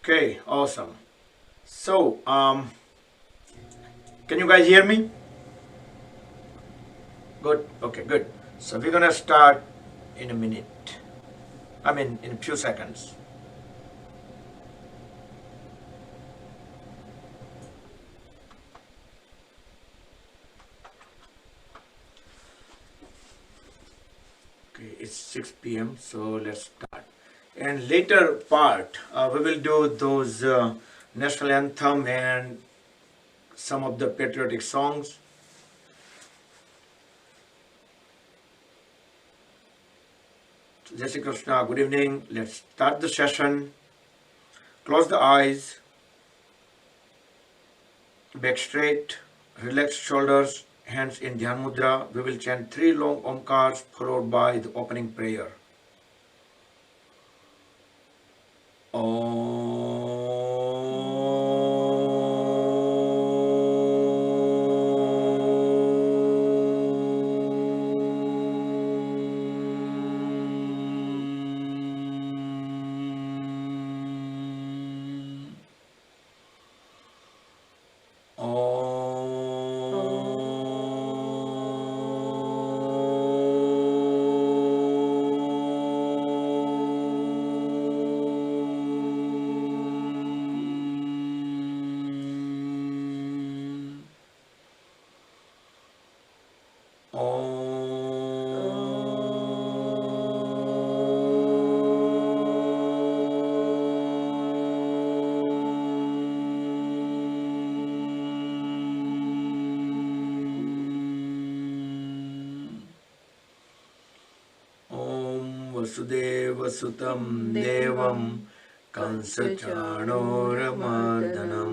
Okay, awesome. So, can you guys hear me? Good. Okay, good. So we're gonna start in a minute. I mean, in a few seconds. Okay, it's 6 p.m. So let's start. And later part, we will do those national anthem and some of the patriotic songs. So, Jai Shri Krishna. Good evening. Let's start the session. Close the eyes. Back straight, relax shoulders, hands in Dhyan Mudra. We will chant three long Omkars followed by the opening prayer. Vasudevasutam Devam Kansachanoramardanam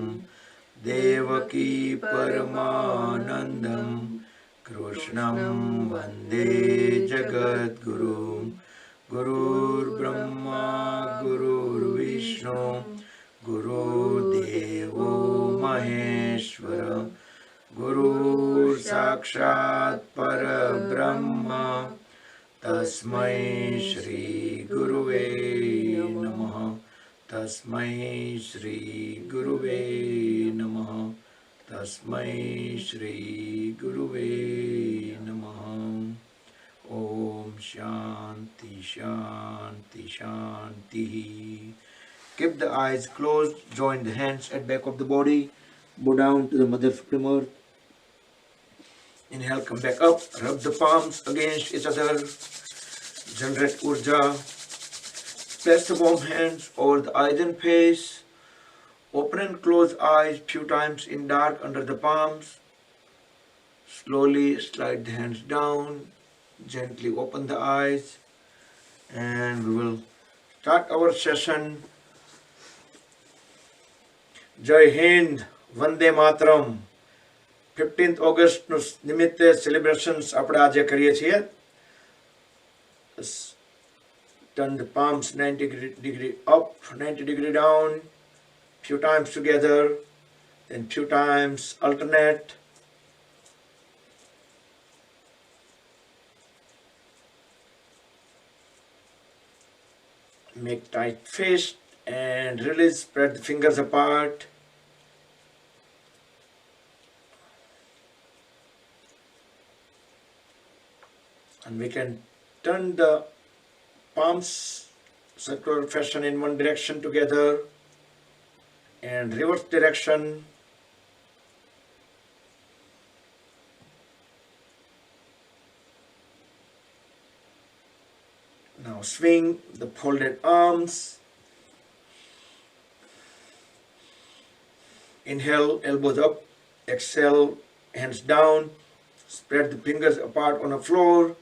Devaki Paramanandam Krishnam Vande Jagadguru Gurur Brahma Gurur Vishnu Guru Devo Maheshwara Guru Sakshat Parabrahma Tasmai Shri Guruve Namaha Tasmai Shri Guruve Namaha Tasmai Shri Guruve Namaha Om Shanti Shanti Shanti. Keep the eyes closed, join the hands at back of the body, bow down to the Mother Supreme Earth. Inhale, come back up, rub the palms against each other, generate Urja. Press the warm hands over the eyes and face. Open and close eyes few times in dark under the palms. Slowly slide the hands down, gently open the eyes, and we will start our session. Jai Hind, Vande Mataram. 15th August નિમિત્તે celebrations આપણે આજે કરીએ છીએ. Turn the palms 90 degree up, 90 degree down, few times together, then few times alternate. Make tight fist and release, spread the fingers apart. And we can turn the palms circular fashion in one direction together and reverse direction. Now swing the folded arms. Inhale, elbows up. Exhale, hands down. Spread the fingers apart on the floor.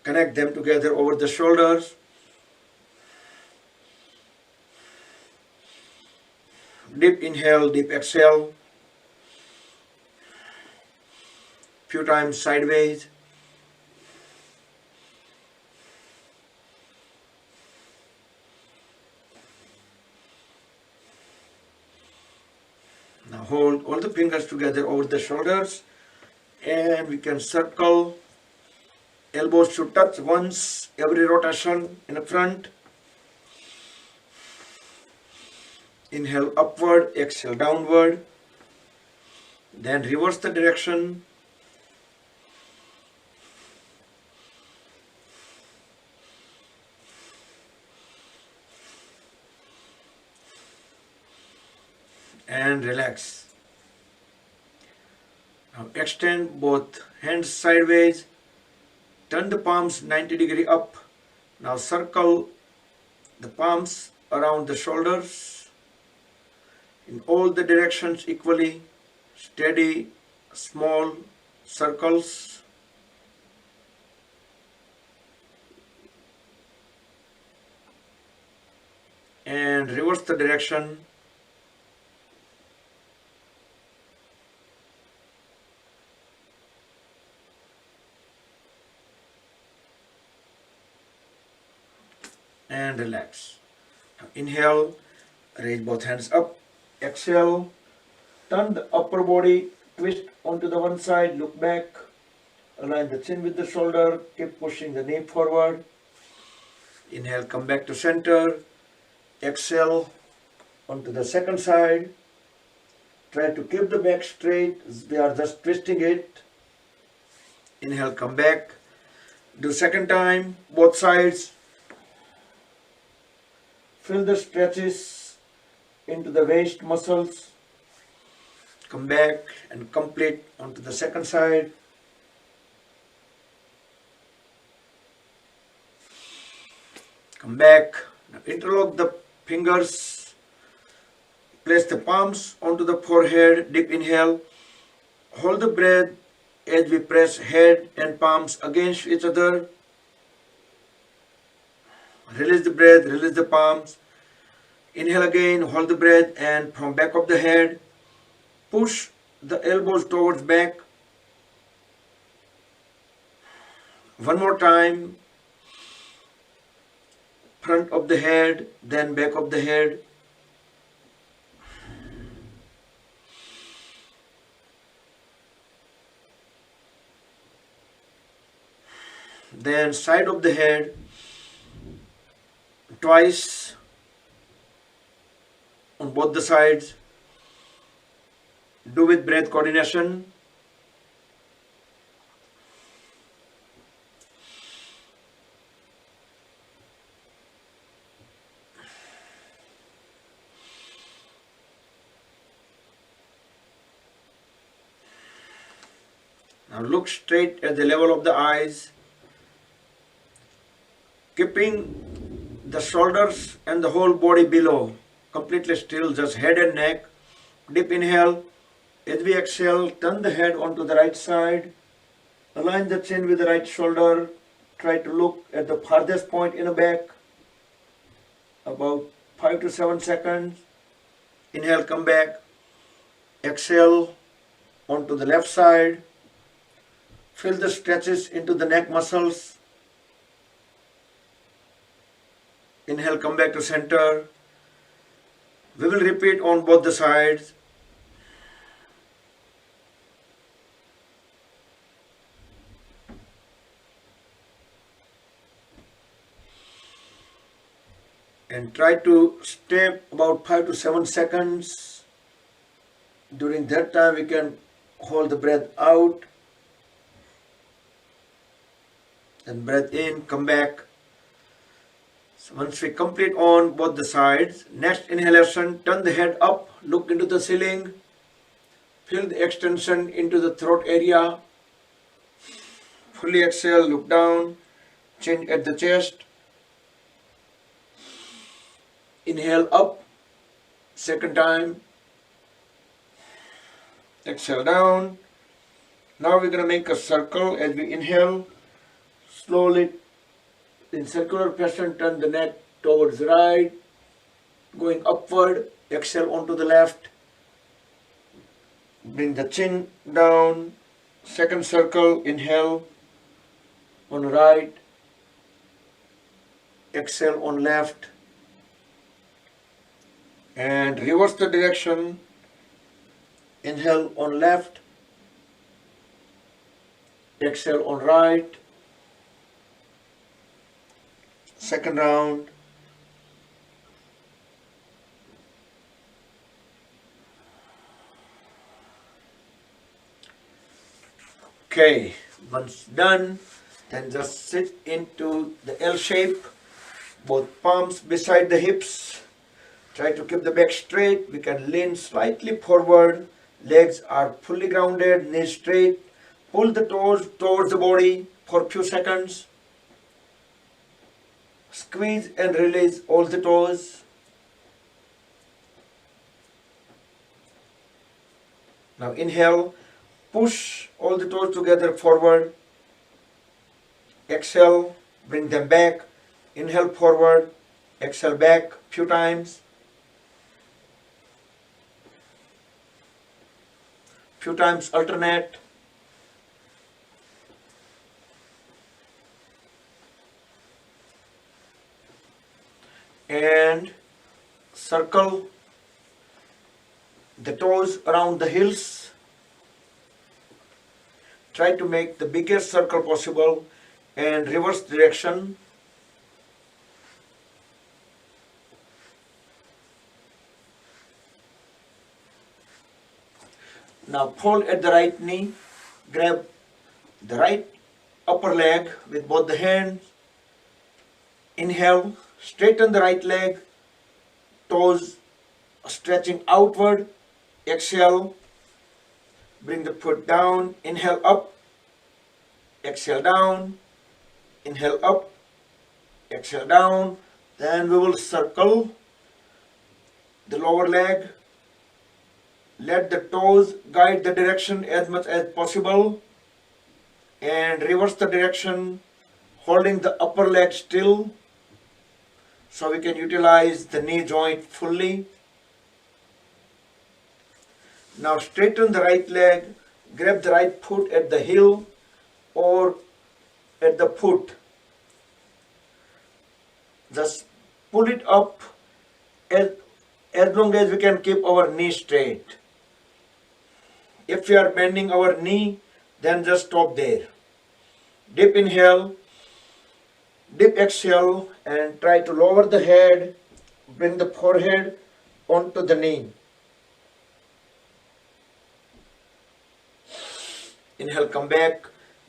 Connect them together over the shoulders. Deep inhale, deep exhale. Few times sideways. Now hold all the fingers together over the shoulders, and we can circle. Elbows should touch once every rotation in the front. Inhale upward, exhale downward. Then reverse the direction. And relax. Now extend both hands sideways. Turn the palms 90 degrees up. Now circle the palms around the shoulders in all the directions equally. Steady, small circles. And reverse the direction. And relax. Now inhale, raise both hands up. Exhale, turn the upper body, twist onto the one side, look back. Align the chin with the shoulder, keep pushing the knee forward. Inhale, come back to center. Exhale, onto the second side. Try to keep the back straight. We are just twisting it. Inhale, come back. Do second time, both sides. Feel the stretches into the waist muscles. Come back and complete onto the second side. Come back. Now interlock the fingers. Place the palms onto the forehead. Deep inhale. Hold the breath as we press head and palms against each other. Release the breath, release the palms. Inhale again, hold the breath, and from back of the head, push the elbows towards back. One more time. Front of the head, then back of the head. Then side of the head. Twice on both the sides. Do with breath coordination. Now look straight at the level of the eyes, keeping the shoulders and the whole body below, completely still, just head and neck. Deep inhale. As we exhale, turn the head onto the right side. Align the chin with the right shoulder. Try to look at the farthest point in the back. About 5 to 7 seconds. Inhale, come back. Exhale onto the left side. Feel the stretches into the neck muscles. Inhale, come back to center. We will repeat on both the sides. And try to stay about 5 to 7 seconds. During that time, we can hold the breath out. Then breath in, come back. So once we complete on both the sides, next inhalation, turn the head up, look into the ceiling. Feel the extension into the throat area. Fully exhale, look down, chin at the chest. Inhale up, second time. Exhale down. Now we're going to make a circle as we inhale. Slowly, in circular fashion, turn the neck towards right, going upward. Exhale onto the left. Bring the chin down. Second circle, inhale on right. Exhale on left. And reverse the direction. Inhale on left. Exhale on right. Second round. Okay, once done, then just sit into the L shape, both palms beside the hips. Try to keep the back straight. We can lean slightly forward. Legs are fully grounded, knees straight. Pull the toes towards the body for a few seconds. Squeeze and release all the toes. Now inhale, push all the toes together forward. Exhale, bring them back. Inhale forward, exhale back few times. Few times alternate. And circle the toes around the heels. Try to make the biggest circle possible and reverse direction. Now fold at the right knee, grab the right upper leg with both the hands. Inhale, straighten the right leg, toes stretching outward. Exhale, bring the foot down. Inhale up, exhale down. Inhale up, exhale down. Then we will circle the lower leg. Let the toes guide the direction as much as possible and reverse the direction, holding the upper leg still so we can utilize the knee joint fully. Now straighten the right leg, grab the right foot at the heel or at the foot. Just pull it up as long as we can keep our knee straight. If we are bending our knee, then just stop there. Deep inhale, deep exhale, and try to lower the head, bring the forehead onto the knee. Inhale, come back,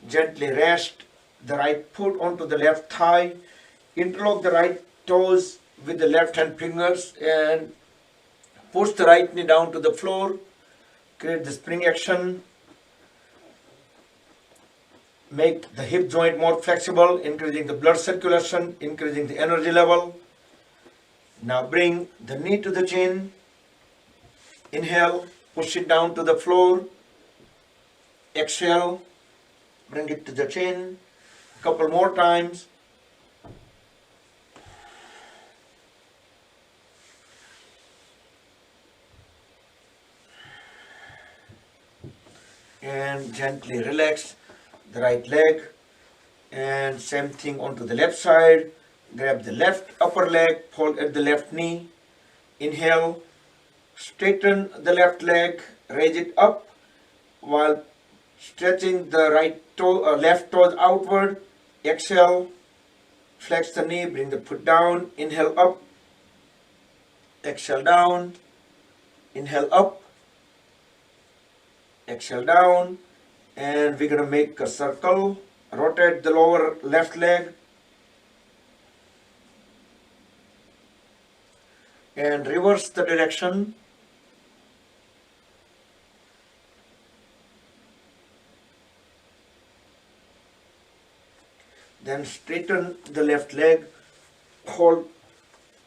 gently rest the right foot onto the left thigh, interlock the right toes with the left hand fingers and push the right knee down to the floor. Create the spring action. Make the hip joint more flexible, increasing the blood circulation, increasing the energy level. Now bring the knee to the chin. Inhale, push it down to the floor. Exhale, bring it to the chin. Couple more times. And gently relax the right leg and same thing onto the left side. Grab the left upper leg, fold at the left knee. Inhale, straighten the left leg, raise it up while stretching the left toes outward. Exhale, flex the knee, bring the foot down. Inhale up, exhale down. Inhale up, exhale down, and we're going to make a circle. Rotate the lower left leg and reverse the direction. Then straighten the left leg, hold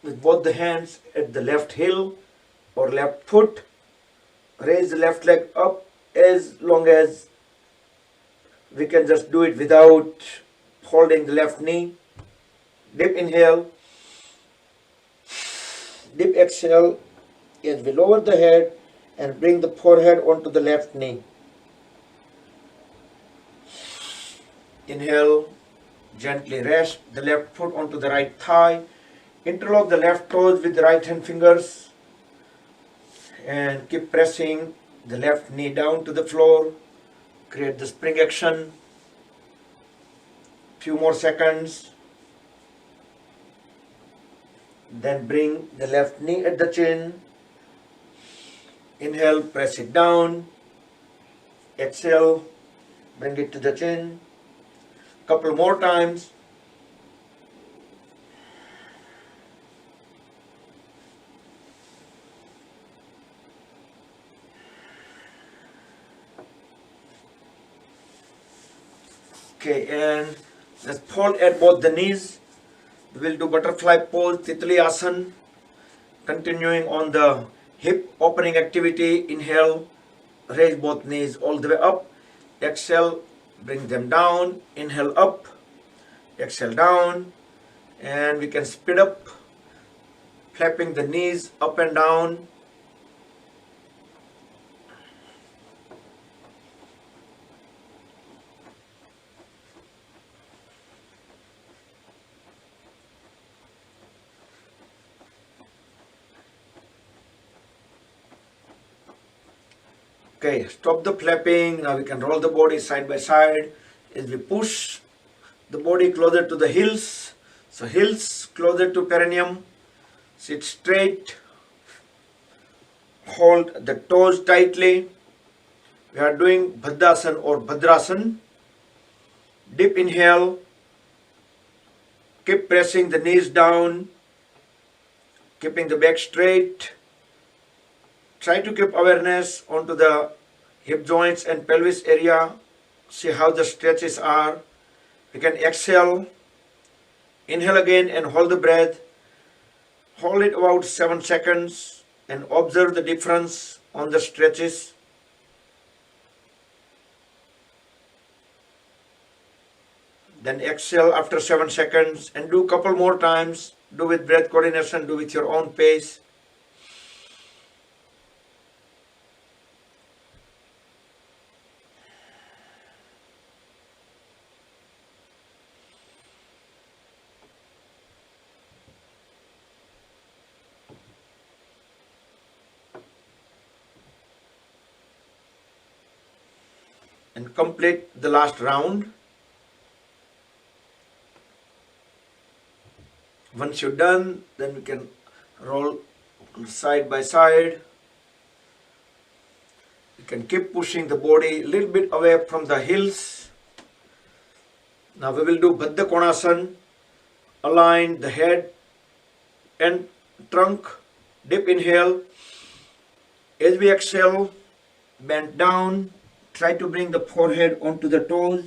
with both the hands at the left heel or left foot. Raise the left leg up as long as we can just do it without holding the left knee. Deep inhale, deep exhale as we lower the head and bring the forehead onto the left knee. Inhale, gently rest the left foot onto the right thigh. Interlock the left toes with the right hand fingers and keep pressing the left knee down to the floor. Create the spring action. Few more seconds. Then bring the left knee at the chin. Inhale, press it down. Exhale, Bring it to the chin. Couple more times. Okay, and let's fold at both the knees. We will do butterfly pose, Titli Asana. Continuing on the hip opening activity. Inhale, raise both knees all the way up. Exhale, bring them down. Inhale up, exhale down. And we can speed up, flapping the knees up and down. Okay, stop the flapping. Now we can roll the body side by side as we push the body closer to the heels. So heels closer to perineum. Sit straight. Hold the toes tightly. We are doing Bhadrasana or Bhadrasana. Deep inhale. Keep pressing the knees down. Keeping the back straight. Try to keep awareness onto the hip joints and pelvis area. See how the stretches are. You can exhale. Inhale again and hold the breath. Hold it about 7 seconds and observe the difference on the stretches. Then exhale after 7 seconds and do a couple more times. Do with breath coordination, do with your own pace. And complete the last round. Once you're done, then we can roll side by side. You can keep pushing the body a little bit away from the heels. Now we will do Baddha Konasana. Align the head and trunk. Deep inhale. As we exhale, bend down. Try to bring the forehead onto the toes.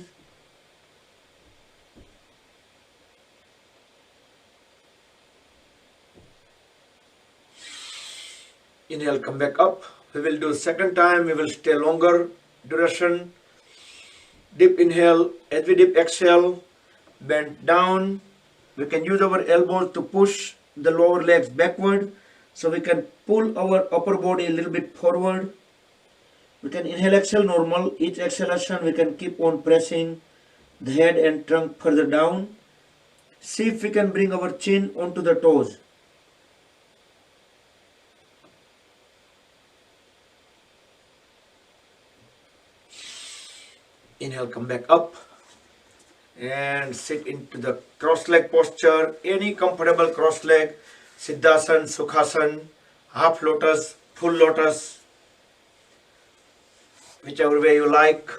Inhale, come back up. We will do second time. We will stay longer duration. Deep inhale. As we deep exhale, bend down. We can use our elbows to push the lower legs backward. So we can pull our upper body a little bit forward. We can inhale, exhale normal. Each exhalation we can keep on pressing the head and trunk further down. See if we can bring our chin onto the toes. Inhale, come back up and sit into the cross leg posture. Any comfortable cross leg, Siddhasana, Sukhasana, half lotus, full lotus. Whichever way you like.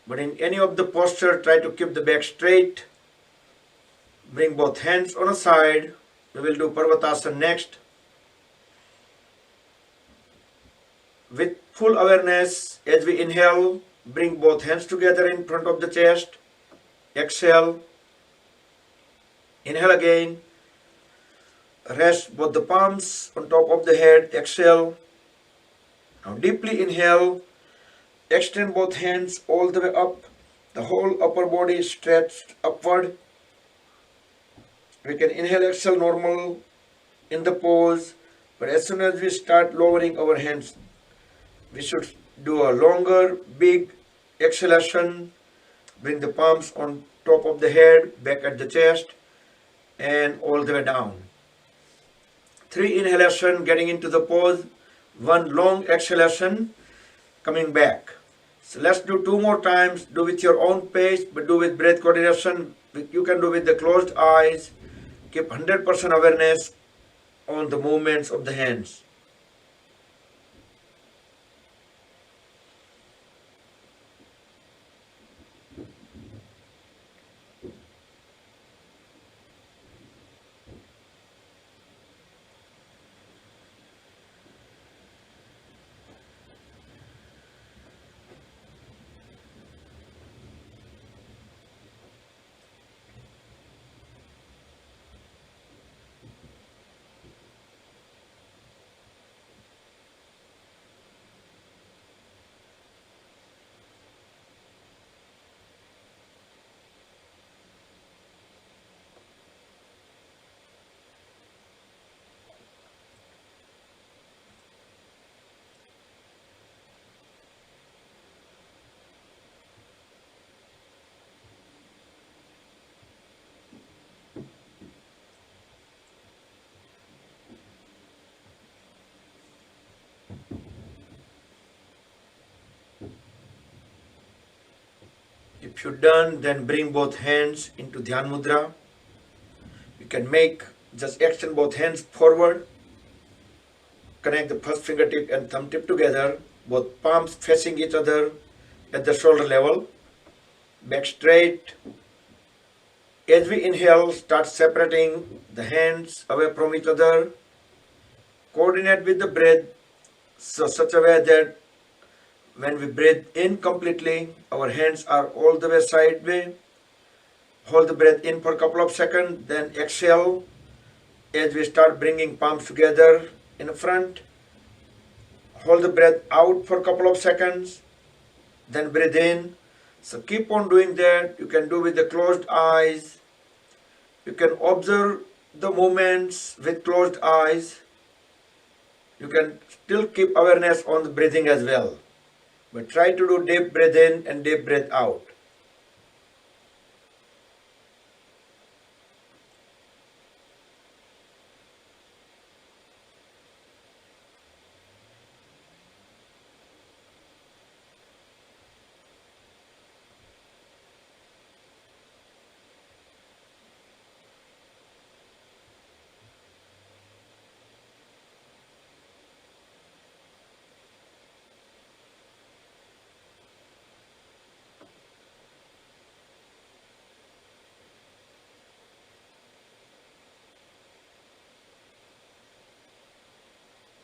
But in any of the posture, try to keep the back straight. Bring both hands on a side. We will do Parvatasana next. With full awareness, as we inhale, bring both hands together in front of the chest. Exhale. Inhale again. Rest both the palms on top of the head. Exhale. Now deeply inhale. Extend both hands all the way up. The whole upper body is stretched upward. We can inhale, exhale normal in the pose. But as soon as we start lowering our hands, we should do a longer, big exhalation. Bring the palms on top of the head, back at the chest, and all the way down. 3 inhalation, getting into the pose. 1 long exhalation, coming back. So let's do 2 more times. Do with your own pace, but do with breath coordination. You can do with the closed eyes. Keep 100% awareness on the movements of the hands. If you're done, then bring both hands into Dhyan Mudra. You can just extend both hands forward. Connect the first fingertip and thumb tip together, both palms facing each other at the shoulder level. Back straight. As we inhale, start separating the hands away from each other. Coordinate with the breath, so such a way that when we breathe in completely, our hands are all the way sideways. Hold the breath in for a couple of seconds, then exhale as we start bringing palms together in front. Hold the breath out for a couple of seconds, then breathe in. So keep on doing that. You can do with the closed eyes. You can observe the movements with closed eyes. You can still keep awareness on the breathing as well. But try to do deep breath in and deep breath out.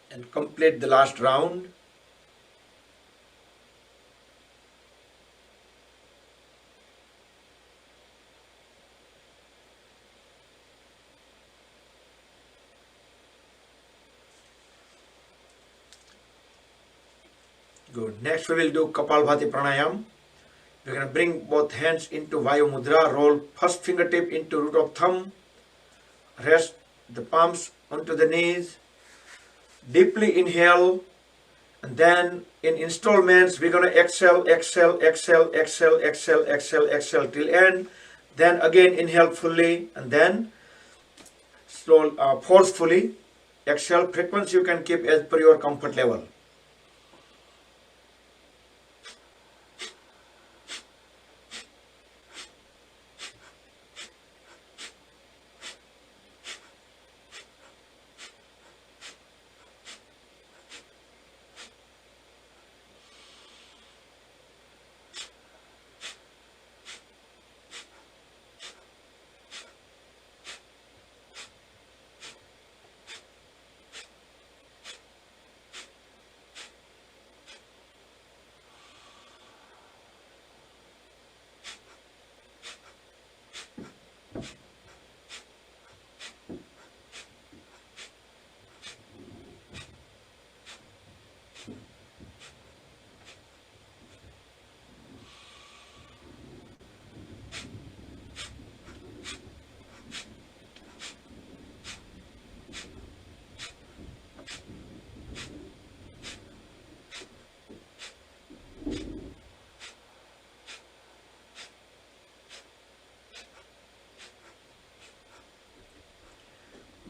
And complete the last round. Good. Next we will do Kapalbhati Pranayam. We're going to bring both hands into Vayu Mudra. Roll first fingertip into root of thumb. Rest the palms onto the knees. Deeply inhale, and then in installments we're going to exhale, exhale, exhale, exhale, exhale, exhale, exhale till end. Then again inhale fully, and then forcefully exhale. Frequency you can keep as per your comfort level.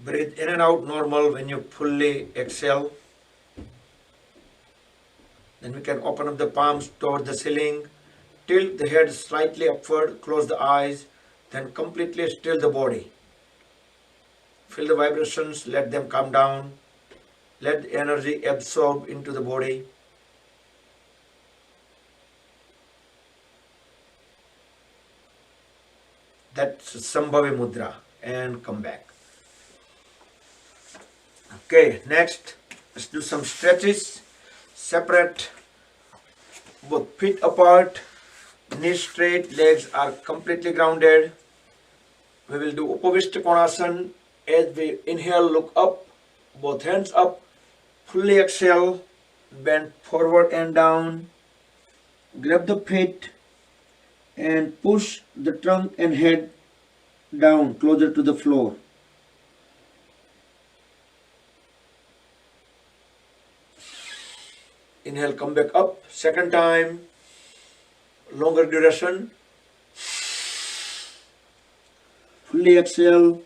Breathe in and out normal when you fully exhale. Then we can open up the palms toward the ceiling. Tilt the head slightly upward. Close the eyes. Then completely still the body. Feel the vibrations. Let them come down. Let the energy absorb into the body. That's Sambhavi Mudra. And come back. Okay, next, let's do some stretches. Separate both feet apart, knees straight, legs are completely grounded. We will do Upavishta Konasana. As we inhale, look up, both hands up, fully exhale, bend forward and down. Grab the feet and push the trunk and head down closer to the floor. Inhale, come back up. Second time, longer duration. Fully exhale.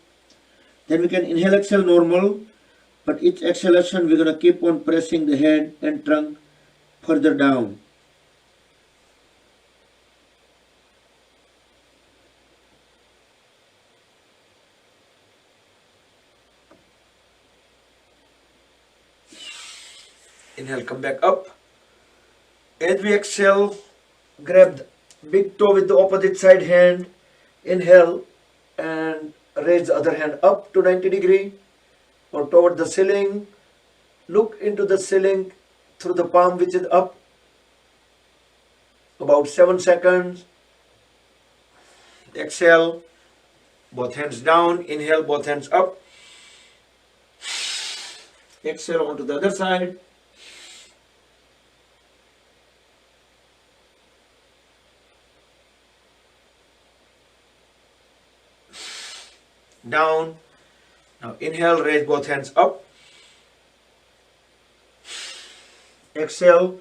Then we can inhale, exhale normal. But each exhalation, we're going to keep on pressing the head and trunk further down. Inhale, come back up. As we exhale, grab the big toe with the opposite side hand. Inhale and raise the other hand up to 90 degree or toward the ceiling. Look into the ceiling through the palm which is up. About 7 seconds. Exhale, both hands down. Inhale, both hands up. Exhale onto the other side. Down. Now inhale, raise both hands up. Exhale,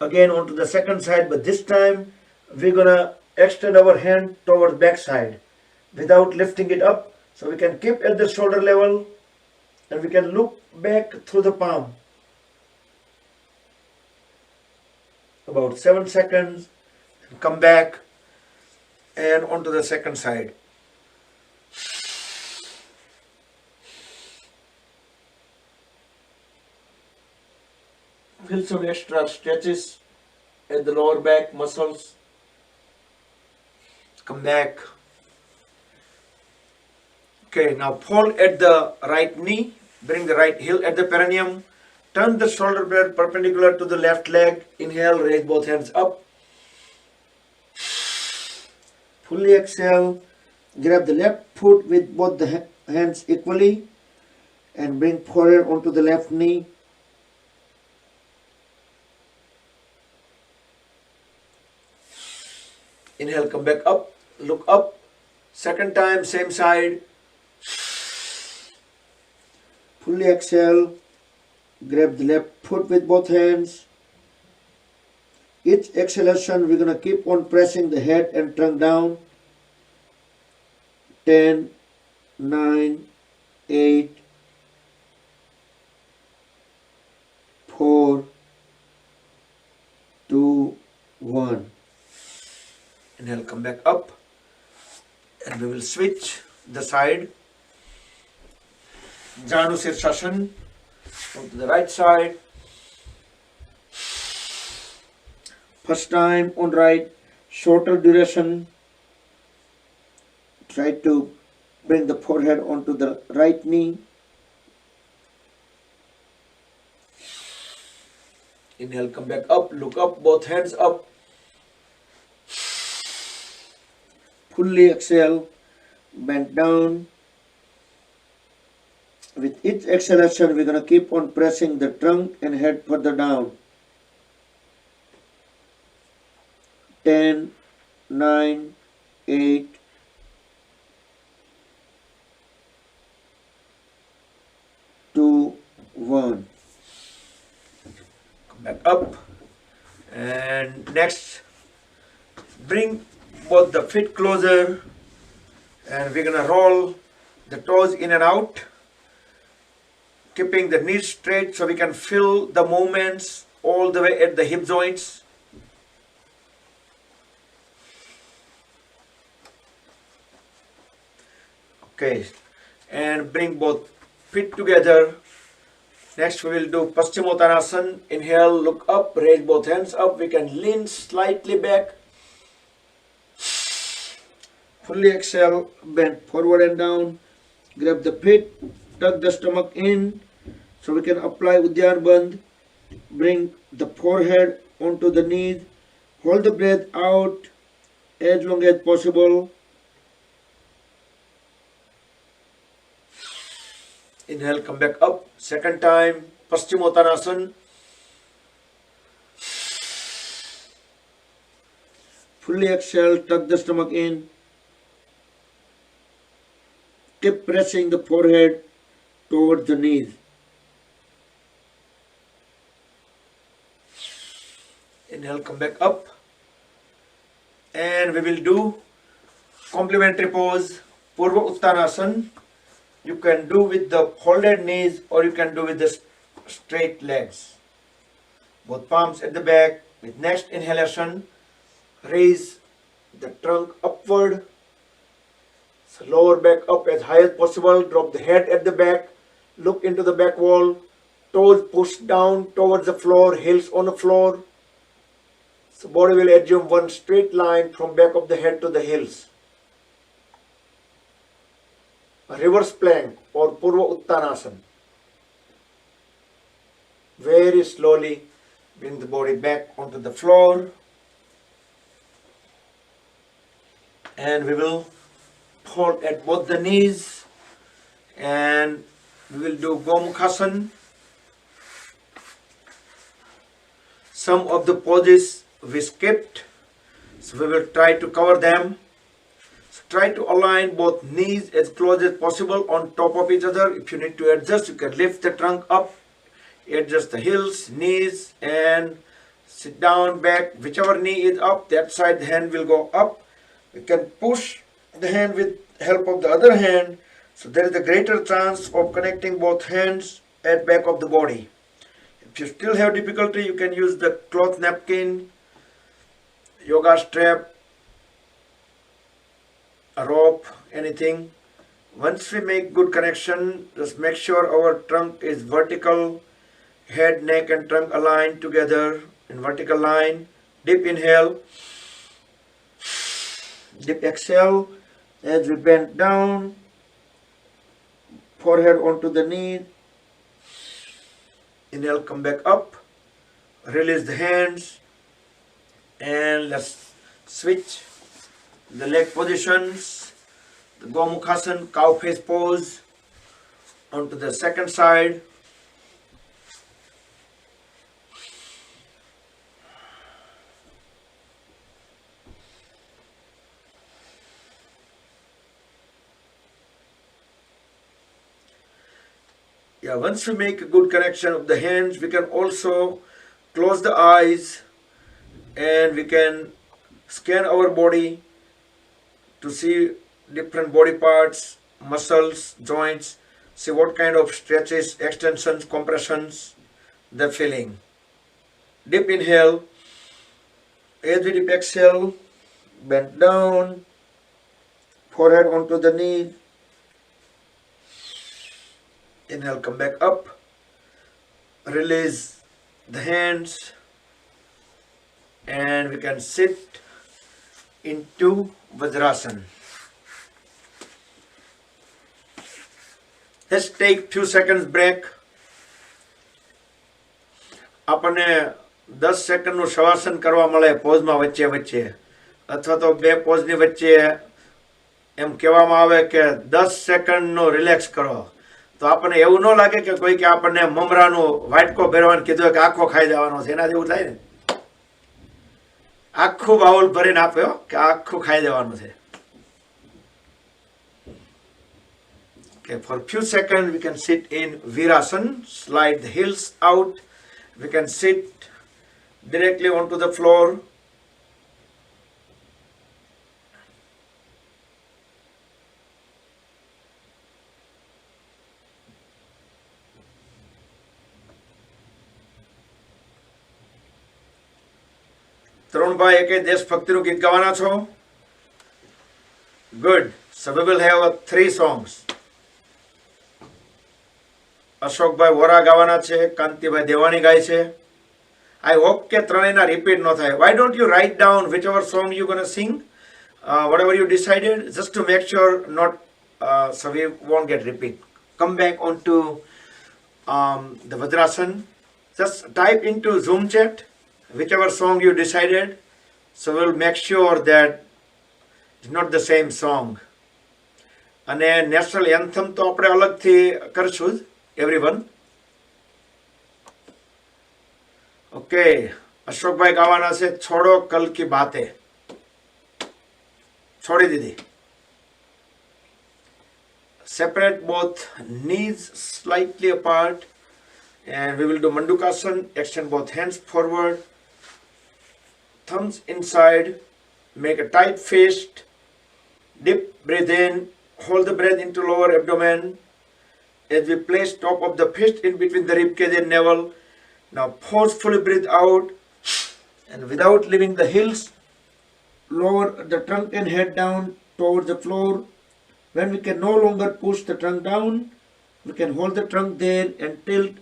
again onto the second side, but this time we're gonna extend our hand towards back side without lifting it up. So we can keep at the shoulder level and we can look back through the palm. About 7 seconds, come back and onto the second side. Feel some extra stretches at the lower back muscles. Come back. Okay, now pull at the right knee. Bring the right heel at the perineum. Turn the shoulder blade perpendicular to the left leg. Inhale, raise both hands up. Fully exhale. Grab the left foot with both the hands equally and bring forehead onto the left knee. Inhale, come back up, look up. Second time, same side. Fully exhale. Grab the left foot with both hands. Each exhalation, we're going to keep on pressing the head and trunk down. 10, 9, 8, 4, 2, 1. Inhale, come back up and we will switch the side. Janu Sirsasana onto the right side. First time on right, shorter duration. Try to bring the forehead onto the right knee. Inhale, come back up, look up, both hands up. Fully exhale, bend down. With each exhalation, we're going to keep on pressing the trunk and head further down. 10, 9, 8, 2, 1. Come back up. And next, bring both the feet closer and we're going to roll the toes in and out, keeping the knees straight so we can feel the movements all the way at the hip joints. Okay, and bring both feet together. Next we will do Paschimottanasana. Inhale, look up, raise both hands up. We can lean slightly back. Fully exhale, bend forward and down. Grab the feet, tuck the stomach in so we can apply Uddiyana Bandh. Bring the forehead onto the knees. Hold the breath out as long as possible. Inhale, come back up. Second time, Paschimottanasana. Fully exhale, tuck the stomach in. Keep pressing the forehead towards the knees. Inhale, come back up. And we will do complementary pose, Purva Uttanasana. You can do with the folded knees or you can do with the straight legs. Both palms at the back. With next inhalation, raise the trunk upward. So lower back up as high as possible. Drop the head at the back. Look into the back wall. toes pushed down towards the floor, heels on the floor. So body will assume one straight line from back of the head to the heels. A reverse plank or Purva Uttanasana. Very slowly bring the body back onto the floor. And we will hold at both the knees. And we will do Gomukhasana. Some of the poses we skipped, so we will try to cover them. So try to align both knees as close as possible on top of each other. If you need to adjust, you can lift the trunk up, adjust the heels, knees, and sit down, back. Whichever knee is up, that side the hand will go up. You can push the hand with help of the other hand. So there is a greater chance of connecting both hands at back of the body. If you still have difficulty, you can use the cloth napkin, yoga strap, a rope, anything. Once we make good connection, just make sure our trunk is vertical, head, neck and trunk aligned together in vertical line. Deep inhale, deep exhale as we bend down, forehead onto the knee. Inhale, come back up, release the hands, and let's switch the leg positions. The Gomukhasana, cow face pose, onto the second side. Yeah, once we make a good connection of the hands, we can also close the eyes and we can scan our body to see different body parts, muscles, joints, see what kind of stretches, extensions, compressions they're feeling. Deep inhale, as we deep exhale, bend down, forehead onto the knee. Inhale, come back up, release the hands, and we can sit into Vajrasana. Let's take few seconds break. આપણને 10 સેકન્ડનું શવાસન કરવા મળે પોઝમાં વચ્ચે વચ્ચે, અથવા તો બે પોઝની વચ્ચે એમ કહેવામાં આવે કે 10 સેકન્ડનો રિલેક્સ કરો. તો આપણને એવું ન લાગે કે કોઈ કે આપણને મમરાનું વાટકો ભરવાનું કીધું કે આખો ખાઈ જવાનો છે, એના જેવું થાય ને. આખું બાઉલ ભરીને આપ્યો કે આખું ખાઈ જવાનું છે. Okay, for a few seconds we can sit in Virasana, slide the heels out. We can sit directly onto the floor. તરુણભાઈ એકે દેશભક્તિનું ગીત ગાવાના છો? Good. So we will have 3 songs. અશોકભાઈ વોરા ગાવાના છે, કાંતિભાઈ દેવાણી ગાય છે. I hope કે ત્રણેયના રિપીટ ન થાય. Why don't you write down whichever song you're going to sing, whatever you decided, just to make sure not, so we won't get repeat. Come back onto the Vajrasana. Just type into Zoom chat whichever song you decided, so we'll make sure that it's not the same song. અને national anthem તો આપણે અલગથી કરશું જ, everyone. Okay, અશોકભાઈ ગાવાના છે છોડો કલ કી બાતે. છોડી દીધી. Separate both knees slightly apart, and we will do Mandukasana. Extend both hands forward, thumbs inside, make a tight fist, deep breathe in, hold the breath into lower abdomen as we place top of the fist in between the rib cage and navel. Now forcefully breathe out, and without leaving the heels, lower the trunk and head down towards the floor. When we can no longer push the trunk down, we can hold the trunk there and tilt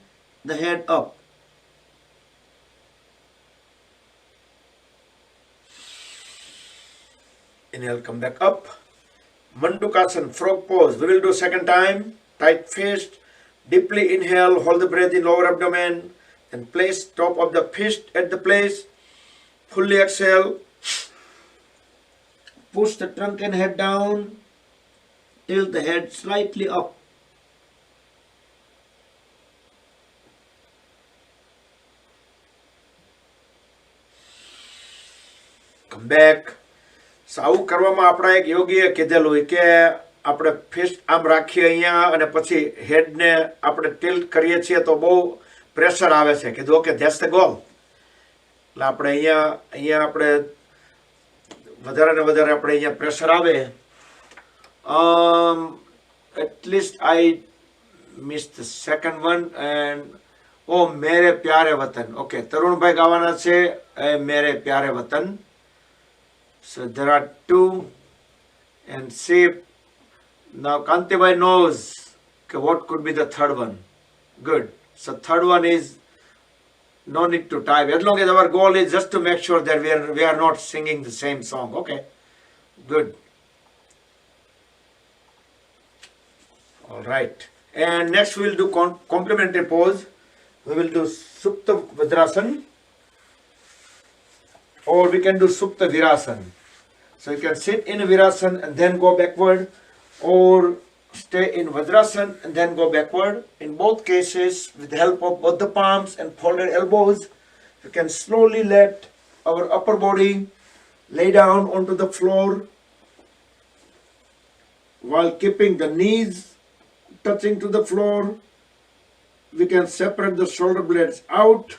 the head up. Inhale, come back up. Mandukasana, frog pose. We will do second time. Tight fist. Deeply inhale, hold the breath in lower abdomen. Then place top of the fist at the place. Fully exhale. Push the trunk and head down. Tilt the head slightly up. Come back. So આવું કરવામાં આપણા એક યોગીએ કીધેલું કે આપણે fist આમ રાખીએ અહીંયા અને પછી હેડને આપણે ટિલ્ટ કરીએ છીએ તો બહુ પ્રેશર આવે છે. કીધું ઓકે ધેટ્સ ધ ગોલ. એટલે આપણે અહીંયા આપણે વધારે ને વધારે આપણે અહીંયા પ્રેશર આવે. At least I miss the second one and ઓ મેરે પ્યારે વતન. ઓકે તરુણભાઈ ગાવાના છે એ મેરે પ્યારે વતન. So there are two, and see now Kantibai knows what could be the third one. Good. So third one is no need to type. As long as our goal is just to make sure that we are not singing the same song. Okay. Good. All right. And next we will do complementary pose. We will do Supta Vajrasana, or we can do Supta Virasana. So you can sit in Virasana and then go backward, or stay in Vajrasana and then go backward. In both cases, with the help of both the palms and folded elbows, you can slowly let our upper body lay down onto the floor while keeping the knees touching to the floor. We can separate the shoulder blades out,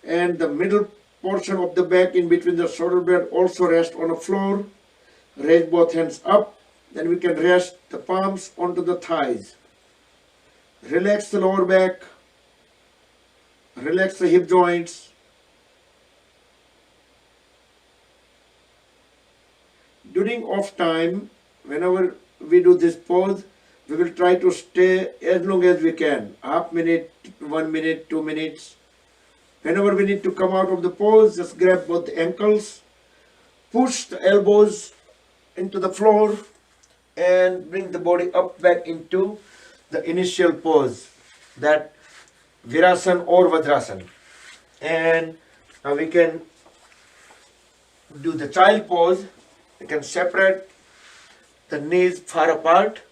and the middle portion of the back in between the shoulder blade also rest on the floor. Raise both hands up. Then we can rest the palms onto the thighs. Relax the lower back. Relax the hip joints. During off time, whenever we do this pose, we will try to stay as long as we can. Half minute, 1 minute, 2 minutes. Whenever we need to come out of the pose, just grab both the ankles, push the elbows into the floor, and bring the body up back into the initial pose, that Virasana or Vajrasana. And now we can do the child pose. We can separate the knees far apart,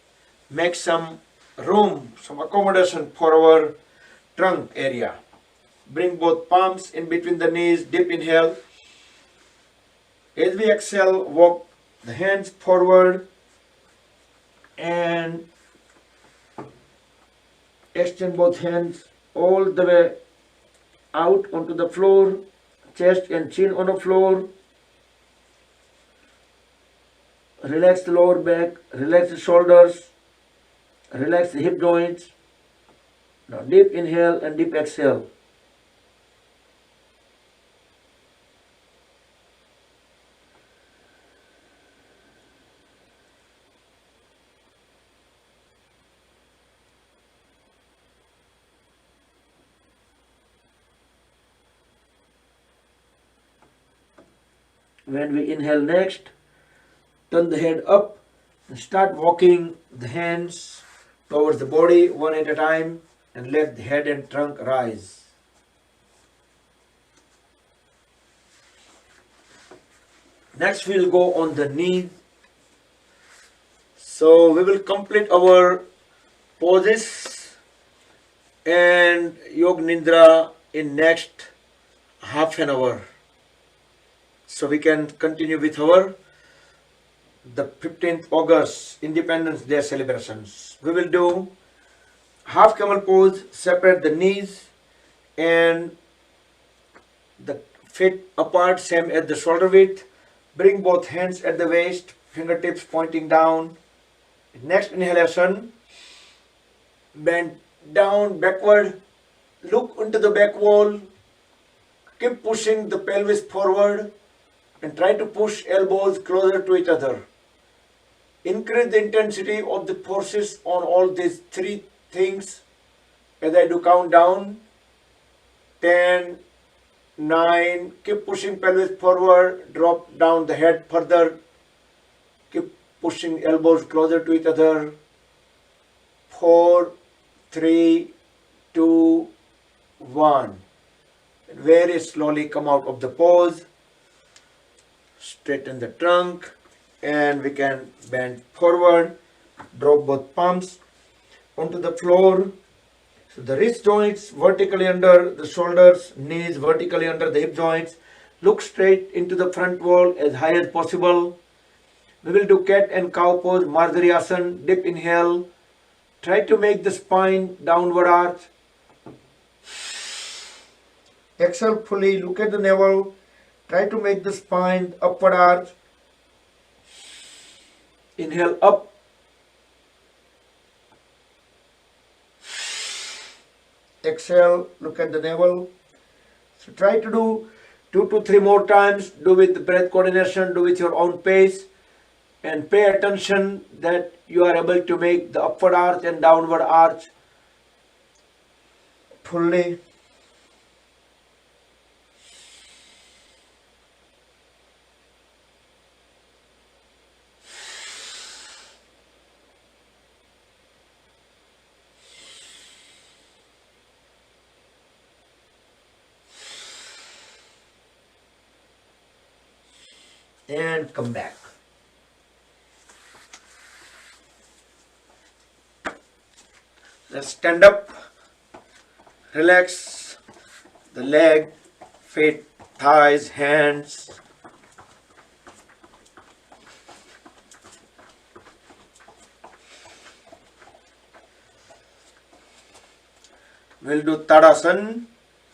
make some room, some accommodation for our trunk area. Bring both palms in between the knees, deep inhale. As we exhale, walk the hands forward and extend both hands all the way out onto the floor, chest and chin on the floor. Relax the lower back, relax the shoulders, relax the hip joints. Now deep inhale and deep exhale. When we inhale next, turn the head up and start walking the hands towards the body one at a time, and let the head and trunk rise. Next we will go on the knee. So we will complete our poses and Yog Nidra in next half an hour. So we can continue with the 15th August Independence Day celebrations. We will do half camel pose, separate the knees and the feet apart, same as the shoulder width. Bring both hands at the waist, fingertips pointing down. Next inhalation, bend down backward, look into the back wall, keep pushing the pelvis forward and try to push elbows closer to each other. Increase the intensity of the forces on all these three things as I do count down. 10, 9, keep pushing pelvis forward, drop down the head further, keep pushing elbows closer to each other. 4, 3, 2, 1. Very slowly come out of the pose, straighten the trunk, and we can bend forward, drop both palms onto the floor. So the wrist joints vertically under the shoulders, knees vertically under the hip joints. Look straight into the front wall as high as possible. We will do cat and cow pose, Marjariasana. Dip, inhale. Try to make the spine downward arch. Exhale fully, look at the navel. Try to make the spine upward arch. Inhale up. Exhale, look at the navel. So try to do 2 to 3 more times. Do with the breath coordination, do with your own pace. And pay attention that you are able to make the upward arch and downward arch fully. And come back. Let's stand up, relax the leg, feet, thighs, hands. We'll do Tadasana.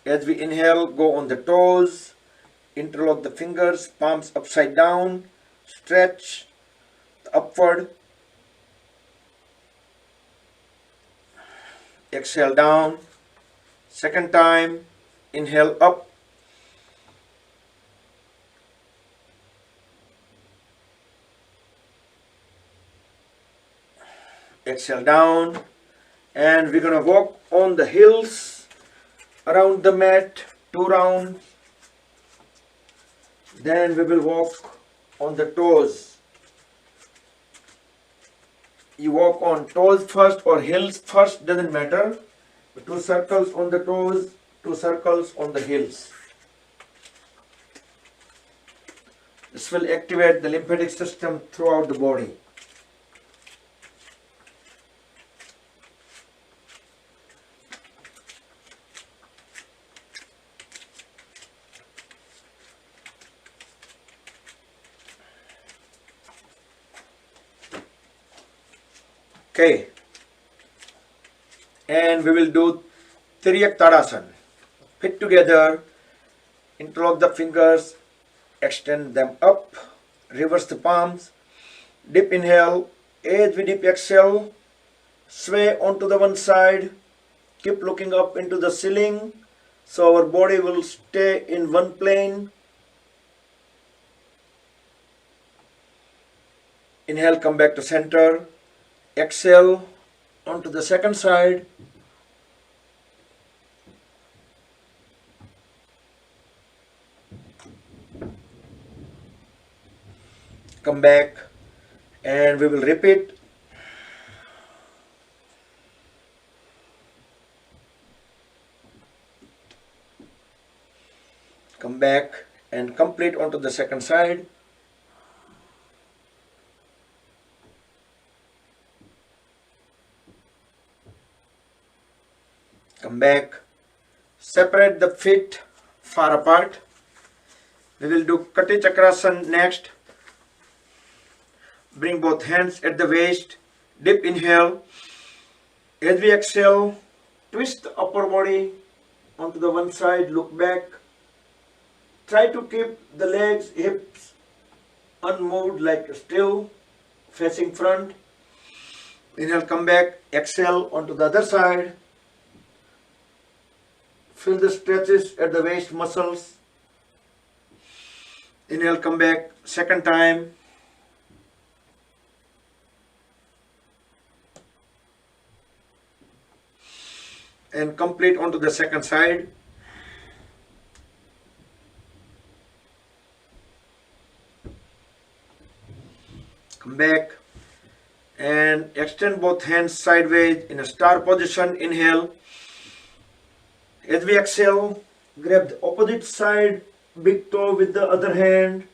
As we inhale, go on the toes, interlock the fingers, palms upside down, stretch upward. Exhale down. Second time, inhale up. Exhale down. And we're going to walk on the heels around the mat, 2 rounds. Then we will walk on the toes. You walk on toes first or heels first, doesn't matter. 2 circles on the toes, 2 circles on the heels. This will activate the lymphatic system throughout the body. Okay, and we will do Tiryak Tadasana. Feet together, interlock the fingers, extend them up, reverse the palms, dip, inhale. As we dip, exhale, sway onto the one side, keep looking up into the ceiling, so our body will stay in one plane. Inhale, come back to center. Exhale onto the second side. Come back and we will repeat. Come back and complete onto the second side. Come back, separate the feet far apart. We will do Kati Chakrasana next. Bring both hands at the waist, dip, inhale. As we exhale, twist the upper body onto the one side, look back. Try to keep the legs, hips unmoved, like still, facing front. Inhale, come back, exhale onto the other side. Feel the stretches at the waist muscles. Inhale, come back, second time. And complete onto the second side. extend both hands sideways in a star position. Inhale. As we exhale, grab the opposite side, big toe with the other hand,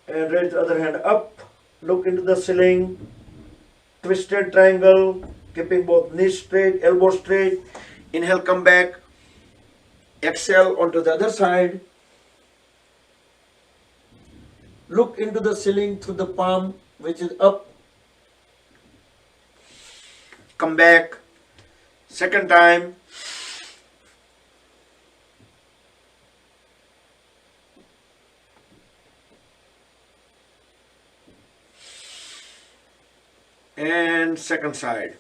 and raise the other hand up. Look into the ceiling. Twisted triangle, keeping both knees straight, elbows straight. Inhale, come back. Exhale onto the other side. Look into the ceiling through the palm, which is up. Come back. Second time. And second side.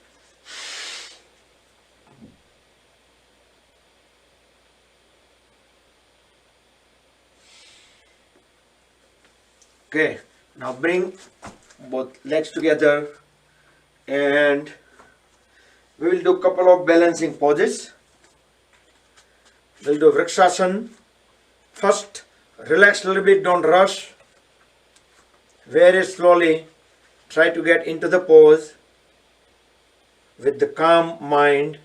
Okay, now bring both legs together and we will do a couple of balancing poses. We'll do Vrikshasana. First, relax a little bit, don't rush. Very slowly try to get into the pose with the calm mind.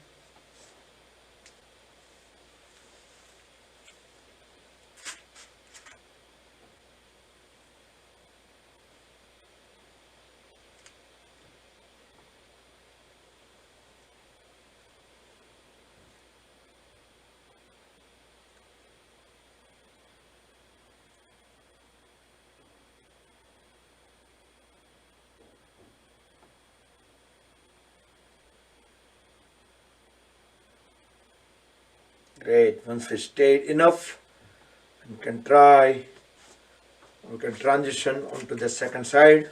Great. Once we stayed enough, we can transition onto the second side.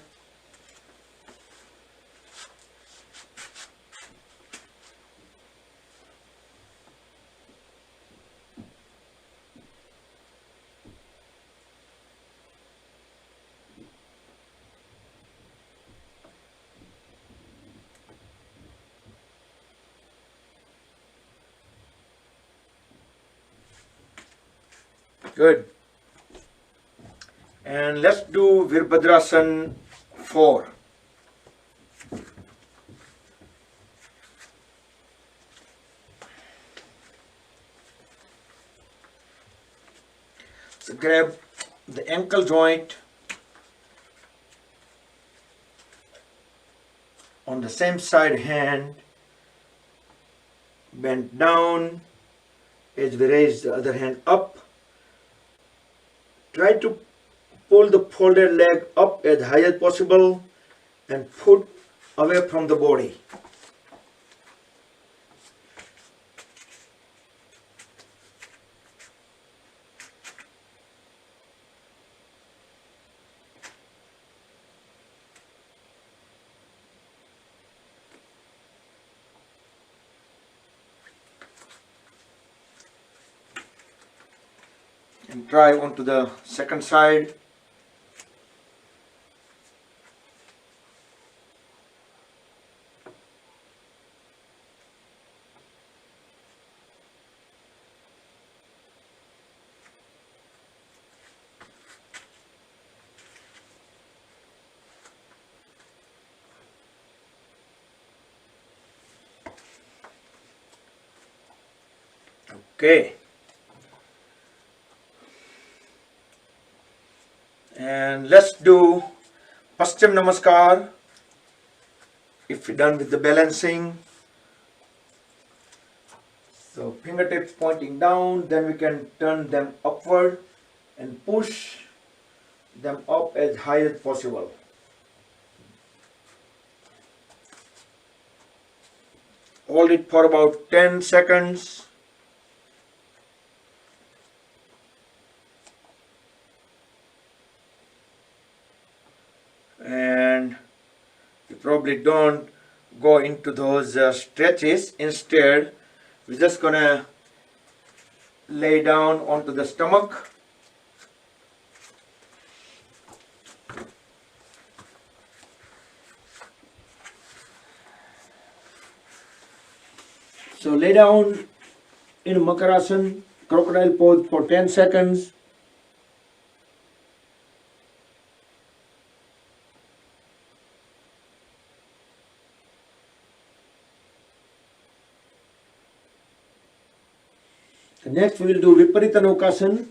Good. And let's do Virbhadrasana 4. So grab the ankle joint on the same side hand, bend down as we raise the other hand up. Try to pull the folded leg up as high as possible and foot away from the body. And try onto the second side. Okay. And let's do Paschim Namaskar. If we're done with the balancing, so fingertips pointing down, then we can turn them upward and push them up as high as possible. Hold it for about 10 seconds. And you probably don't go into those stretches. Instead, we're just gonna lay down onto the stomach. So lay down in Makarasana, crocodile pose for 10 seconds. Next we will do Viparita Naukasana.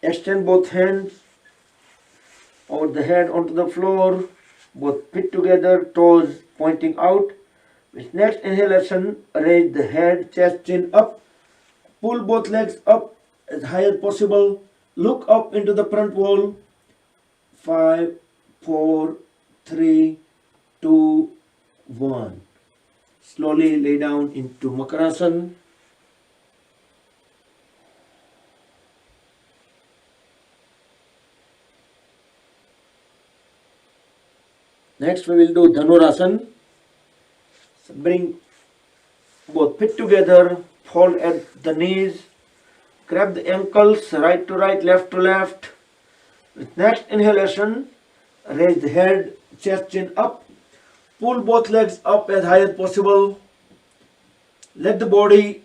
Extend both hands over the head onto the floor, both feet together, toes pointing out. With next inhalation, raise the head, chest, chin up. Pull both legs up as high as possible. Look up into the front wall. 5, 4, 3, 2, 1. Slowly lay down into Makarasana. Next we will do Dhanurasana. So bring both feet together, fold at the knees, grab the ankles right to right, left to left. With next inhalation, raise the head, chest, chin up. Pull both legs up as high as possible. Let the body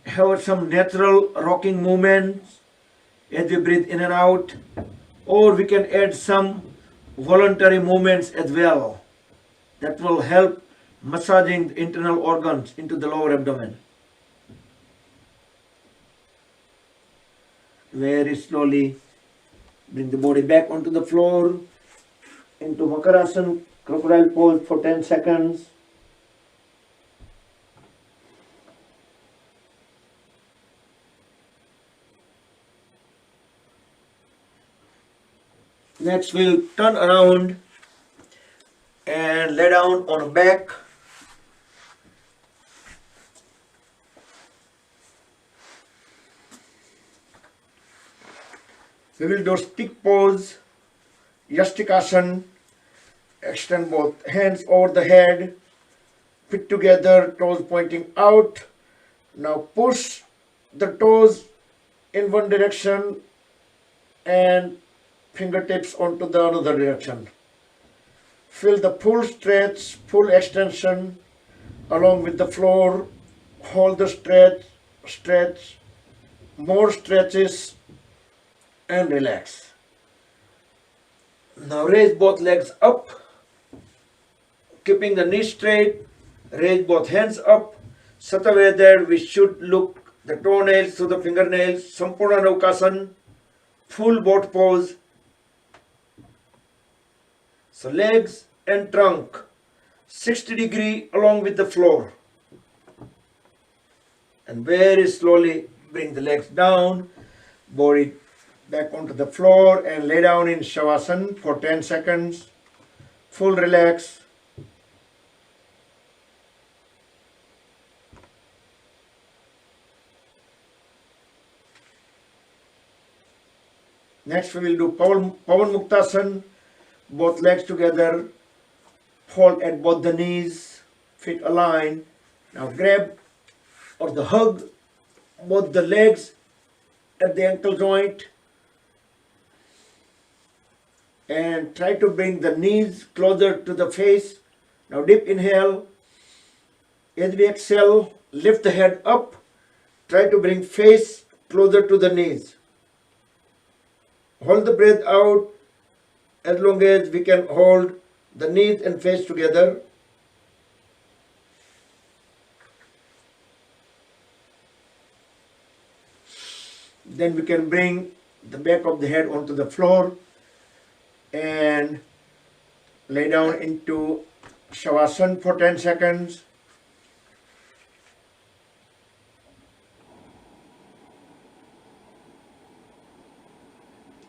have some natural rocking movements as we breathe in and out. Or we can add some voluntary movements as well. That will help massaging the internal organs into the lower abdomen. Very slowly bring the body back onto the floor, into Makarasana, crocodile pose for 10 seconds. Next we'll turn around and lay down on a back. We will do stick pose, Yastikasana. Extend both hands over the head, feet together, toes pointing out. Now push the toes in one direction and fingertips onto the another direction. Feel the full stretch, full extension along with the floor. Hold the stretch, more stretches and relax. Now raise both legs up, keeping the knees straight. Raise both hands up, such a way that we should look the toenails to the fingernails. Sampurna Naukasana, full boat pose. So legs and trunk 60-degree along with the floor. And very slowly bring the legs down, body back onto the floor and lay down in Shavasana for 10 seconds. Full relax. Next we will do Pavan Muktasana. Both legs together, fold at both the knees, feet aligned. Now grab or the hug both the legs at the ankle joint and try to bring the knees closer to the face. Now deep inhale. As we exhale, lift the head up. Try to bring face closer to the knees. Hold the breath out as long as we can hold the knees and face together. Then we can bring the back of the head onto the floor and lay down into Shavasana for 10 seconds.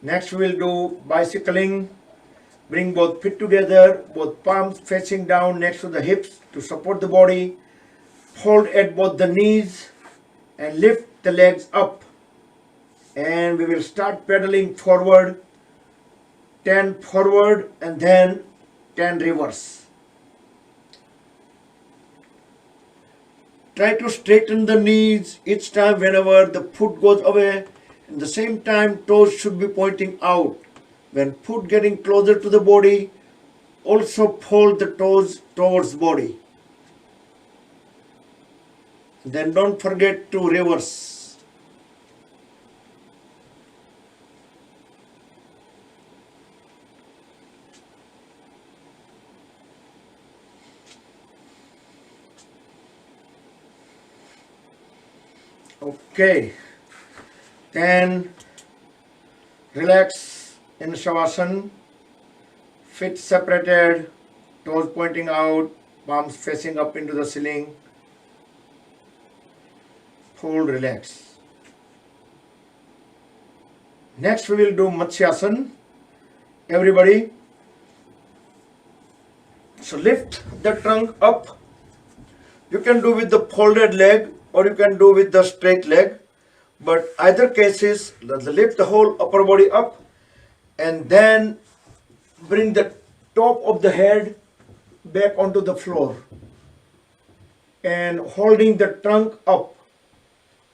Next we will do bicycling. Bring both feet together, both palms facing down next to the hips to support the body. Hold at both the knees and lift the legs up. And we will start pedaling forward, 10 forward and then 10 reverse. Try to straighten the knees each time whenever the foot goes away. At the same time, toes should be pointing out. When foot getting closer to the body, also fold the toes towards body. Then don't forget to reverse. Okay, Then relax in Shavasana, feet separated, toes pointing out, palms facing up into the ceiling. Full relax. Next we will do Matsyasana. Everybody. So lift the trunk up. You can do with the folded leg or you can do with the straight leg. But either cases, lift the whole upper body up and then bring the top of the head back onto the floor and holding the trunk up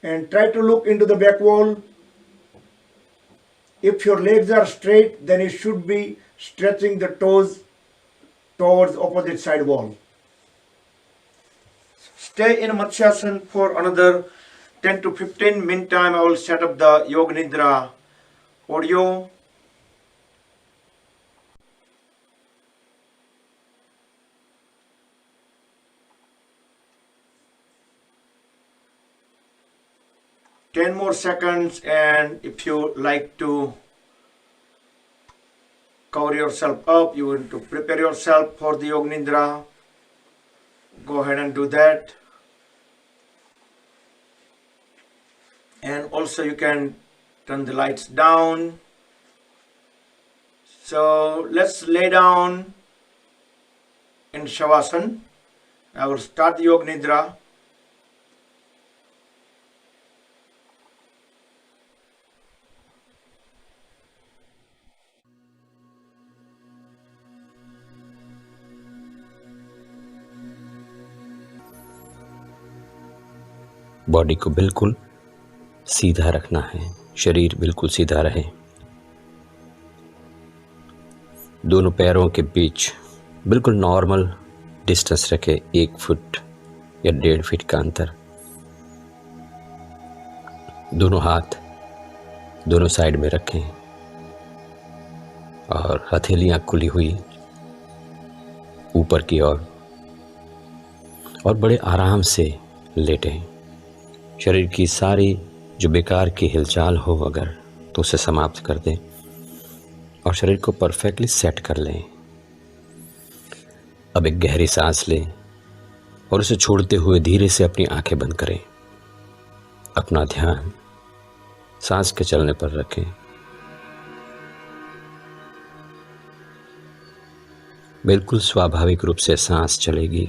and try to look into the back wall. If your legs are straight, then you should be stretching the toes towards opposite side wall. Stay in Matsyasana for another 10 to 15 minutes time. I will set up the Yoga Nidra audio. Ten more seconds, and if you like to cover yourself up, you want to prepare yourself for the Yoga Nidra, go ahead and do that. And also you can turn the lights down. So let's lay down in Shavasana. I will start the Yoga Nidra. Body को बिल्कुल सीधा रखना है, शरीर बिल्कुल सीधा रहे। दोनों पैरों के बीच बिल्कुल नॉर्मल डिस्टेंस रखें, 1 फुट या 1.5 फीट का अंतर। दोनों हाथ दोनों साइड में रखें और हथेलियां खुली हुई ऊपर की ओर और बड़े आराम से लेटें। शरीर की सारी जो बेकार की हिलचाल हो अगर तो उसे समाप्त कर दें और शरीर को परफेक्टली सेट कर लें। अब एक गहरी सांस लें और उसे छोड़ते हुए धीरे से अपनी आंखें बंद करें। अपना ध्यान सांस के चलने पर रखें। बिल्कुल स्वाभाविक रूप से सांस चलेगी।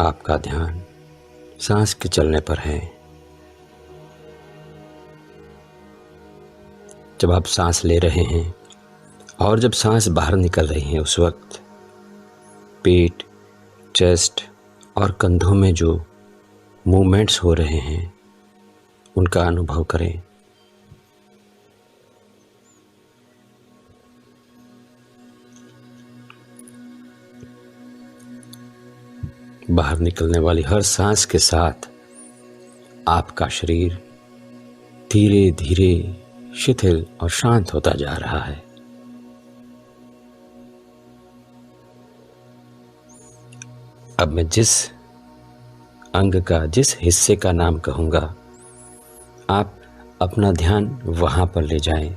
आपका ध्यान सांस के चलने पर है। जब आप सांस ले रहे हैं और जब सांस बाहर निकल रही है उस वक्त पेट, चेस्ट और कंधों में जो मूवमेंट्स हो रहे हैं उनका अनुभव करें। बाहर निकलने वाली हर सांस के साथ आपका शरीर धीरे धीरे शिथिल और शांत होता जा रहा है। अब मैं जिस अंग का, जिस हिस्से का नाम कहूंगा, आप अपना ध्यान वहां पर ले जाएं।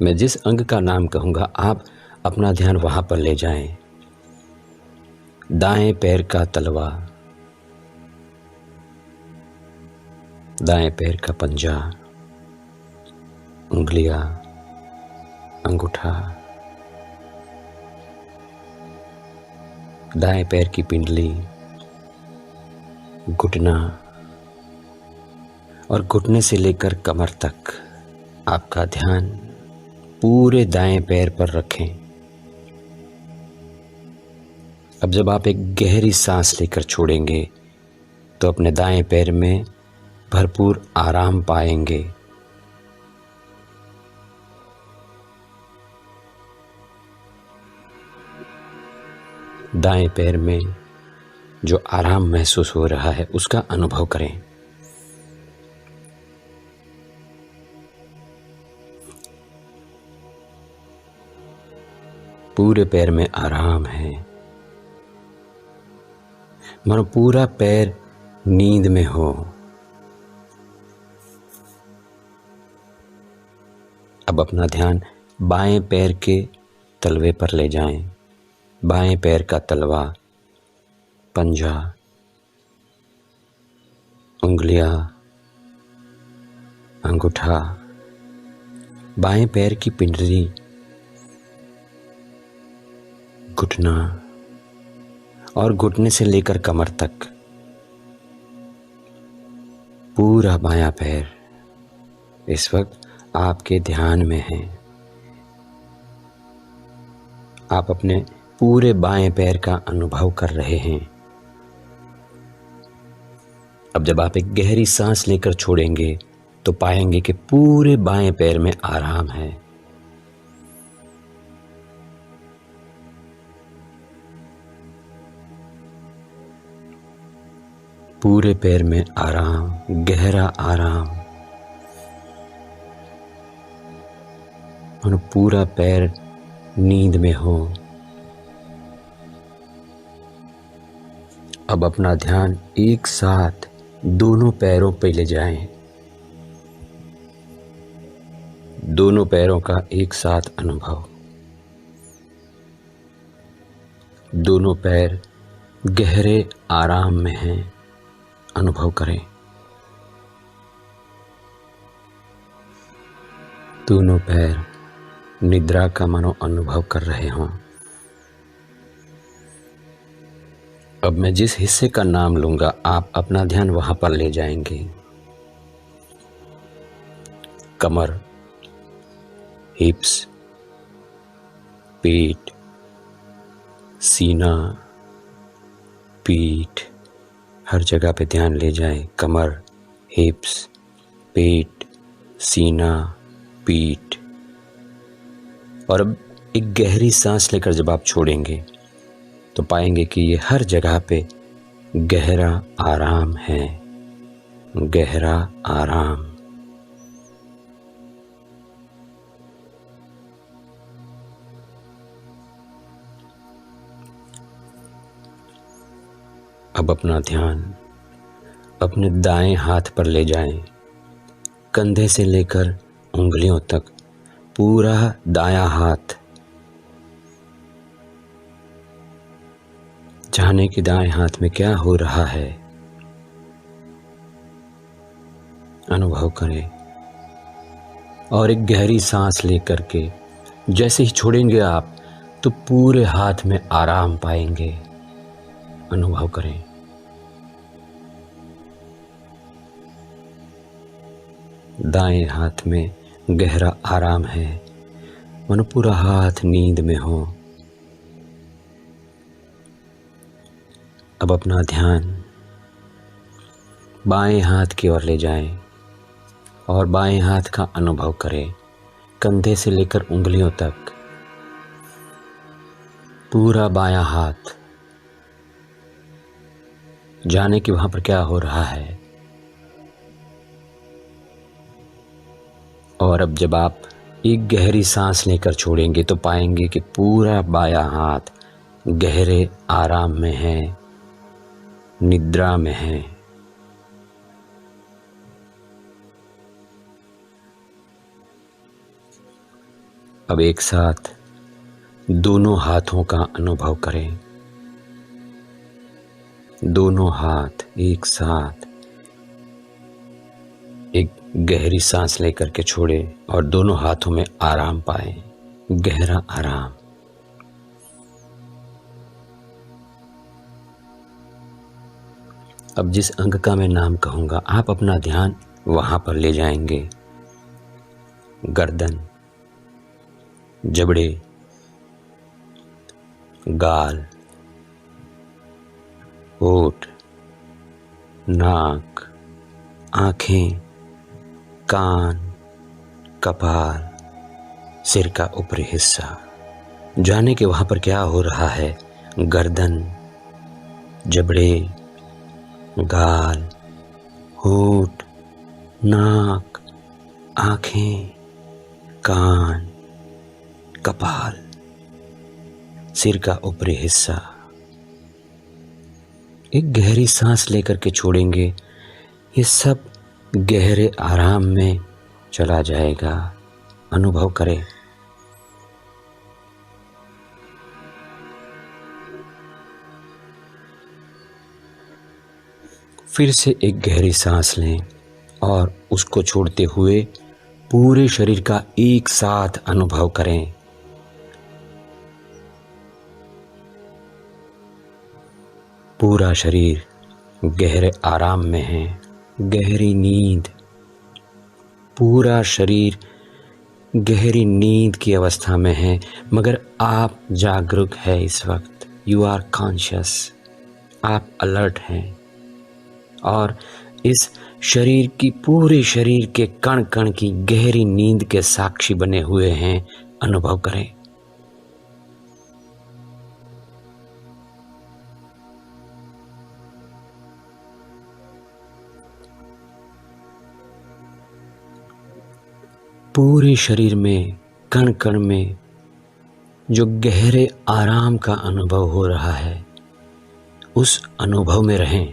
मैं जिस अंग का नाम कहूंगा आप अपना ध्यान वहां पर ले जाएं। दाएं पैर का तलवा, दाएं पैर का पंजा, उंगलियां, अंगूठा, दाएं पैर की पिंडली, घुटना और घुटने से लेकर कमर तक आपका ध्यान पूरे दाएं पैर पर रखें। अब जब आप एक गहरी सांस लेकर छोड़ेंगे तो अपने दाएं पैर में भरपूर आराम पाएंगे। दाएं पैर में जो आराम महसूस हो रहा है उसका अनुभव करें। पूरे पैर में आराम है, मानो पूरा पैर नींद में हो। अब अपना ध्यान बाएं पैर के तलवे पर ले जाएं। बाएं पैर का तलवा, पंजा, उंगलियां, अंगूठा, बाएं पैर की पिंडली, घुटना और घुटने से लेकर कमर तक पूरा बायां पैर इस वक्त आपके ध्यान में है। आप अपने पूरे बाएं पैर का अनुभव कर रहे हैं। अब जब आप एक गहरी सांस लेकर छोड़ेंगे तो पाएंगे कि पूरे बाएं पैर में आराम है। पूरे पैर में आराम, गहरा आराम, और पूरा पैर नींद में हो। अब अपना ध्यान एक साथ दोनों पैरों पे ले जाएं। दोनों पैरों का एक साथ अनुभव। दोनों पैर गहरे आराम में हैं, अनुभव करें। दोनों पैर निद्रा का मानो अनुभव कर रहे हों। अब मैं जिस हिस्से का नाम लूंगा आप अपना ध्यान वहां पर ले जाएंगे। कमर, हिप्स, पेट, सीना, पीठ, हर जगह पे ध्यान ले जाएं। कमर, हिप्स, पेट, सीना, पीठ। और अब एक गहरी सांस लेकर जब आप छोड़ेंगे तो पाएंगे कि ये हर जगह पे गहरा आराम है। गहरा आराम। अब अपना ध्यान अपने दाएं हाथ पर ले जाएं। कंधे से लेकर उंगलियों तक पूरा दायां हाथ। जाने कि दाएं हाथ में क्या हो रहा है, अनुभव करें। और एक गहरी सांस लेकर के जैसे ही छोड़ेंगे आप तो पूरे हाथ में आराम पाएंगे, अनुभव करें। दाएं हाथ में गहरा आराम है, मानो पूरा हाथ नींद में हो। अब अपना ध्यान बाएं हाथ की ओर ले जाएं और बाएं हाथ का अनुभव करें। कंधे से लेकर उंगलियों तक पूरा बायां हाथ। जाने कि वहां पर क्या हो रहा है। और अब जब आप एक गहरी सांस लेकर छोड़ेंगे तो पाएंगे कि पूरा बायां हाथ गहरे आराम में है, निद्रा में है। अब एक साथ दोनों हाथों का अनुभव करें। दोनों हाथ एक साथ एक गहरी सांस लेकर के छोड़े और दोनों हाथों में आराम पाएं, गहरा आराम। अब जिस अंग का मैं नाम कहूंगा आप अपना ध्यान वहां पर ले जाएंगे। गर्दन, जबड़े, गाल, होठ, नाक, आंखें, कान, कपाल, सिर का ऊपरी हिस्सा। जाने के वहां पर क्या हो रहा है। गर्दन, जबड़े, गाल, होठ, नाक, आंखें, कान, कपाल, सिर का ऊपरी हिस्सा। एक गहरी सांस लेकर के छोड़ेंगे, ये सब गहरे आराम में चला जाएगा। अनुभव करें। फिर से एक गहरी सांस लें और उसको छोड़ते हुए पूरे शरीर का एक साथ अनुभव करें। पूरा शरीर गहरे आराम में है, गहरी नींद। पूरा शरीर गहरी नींद की अवस्था में है, मगर आप जागरूक है इस वक्त। यू आर कॉन्शियस, आप अलर्ट हैं और इस शरीर की, पूरे शरीर के कण कण की गहरी नींद के साक्षी बने हुए हैं। अनुभव करें। पूरे शरीर में, कण कण में जो गहरे आराम का अनुभव हो रहा है, उस अनुभव में रहें।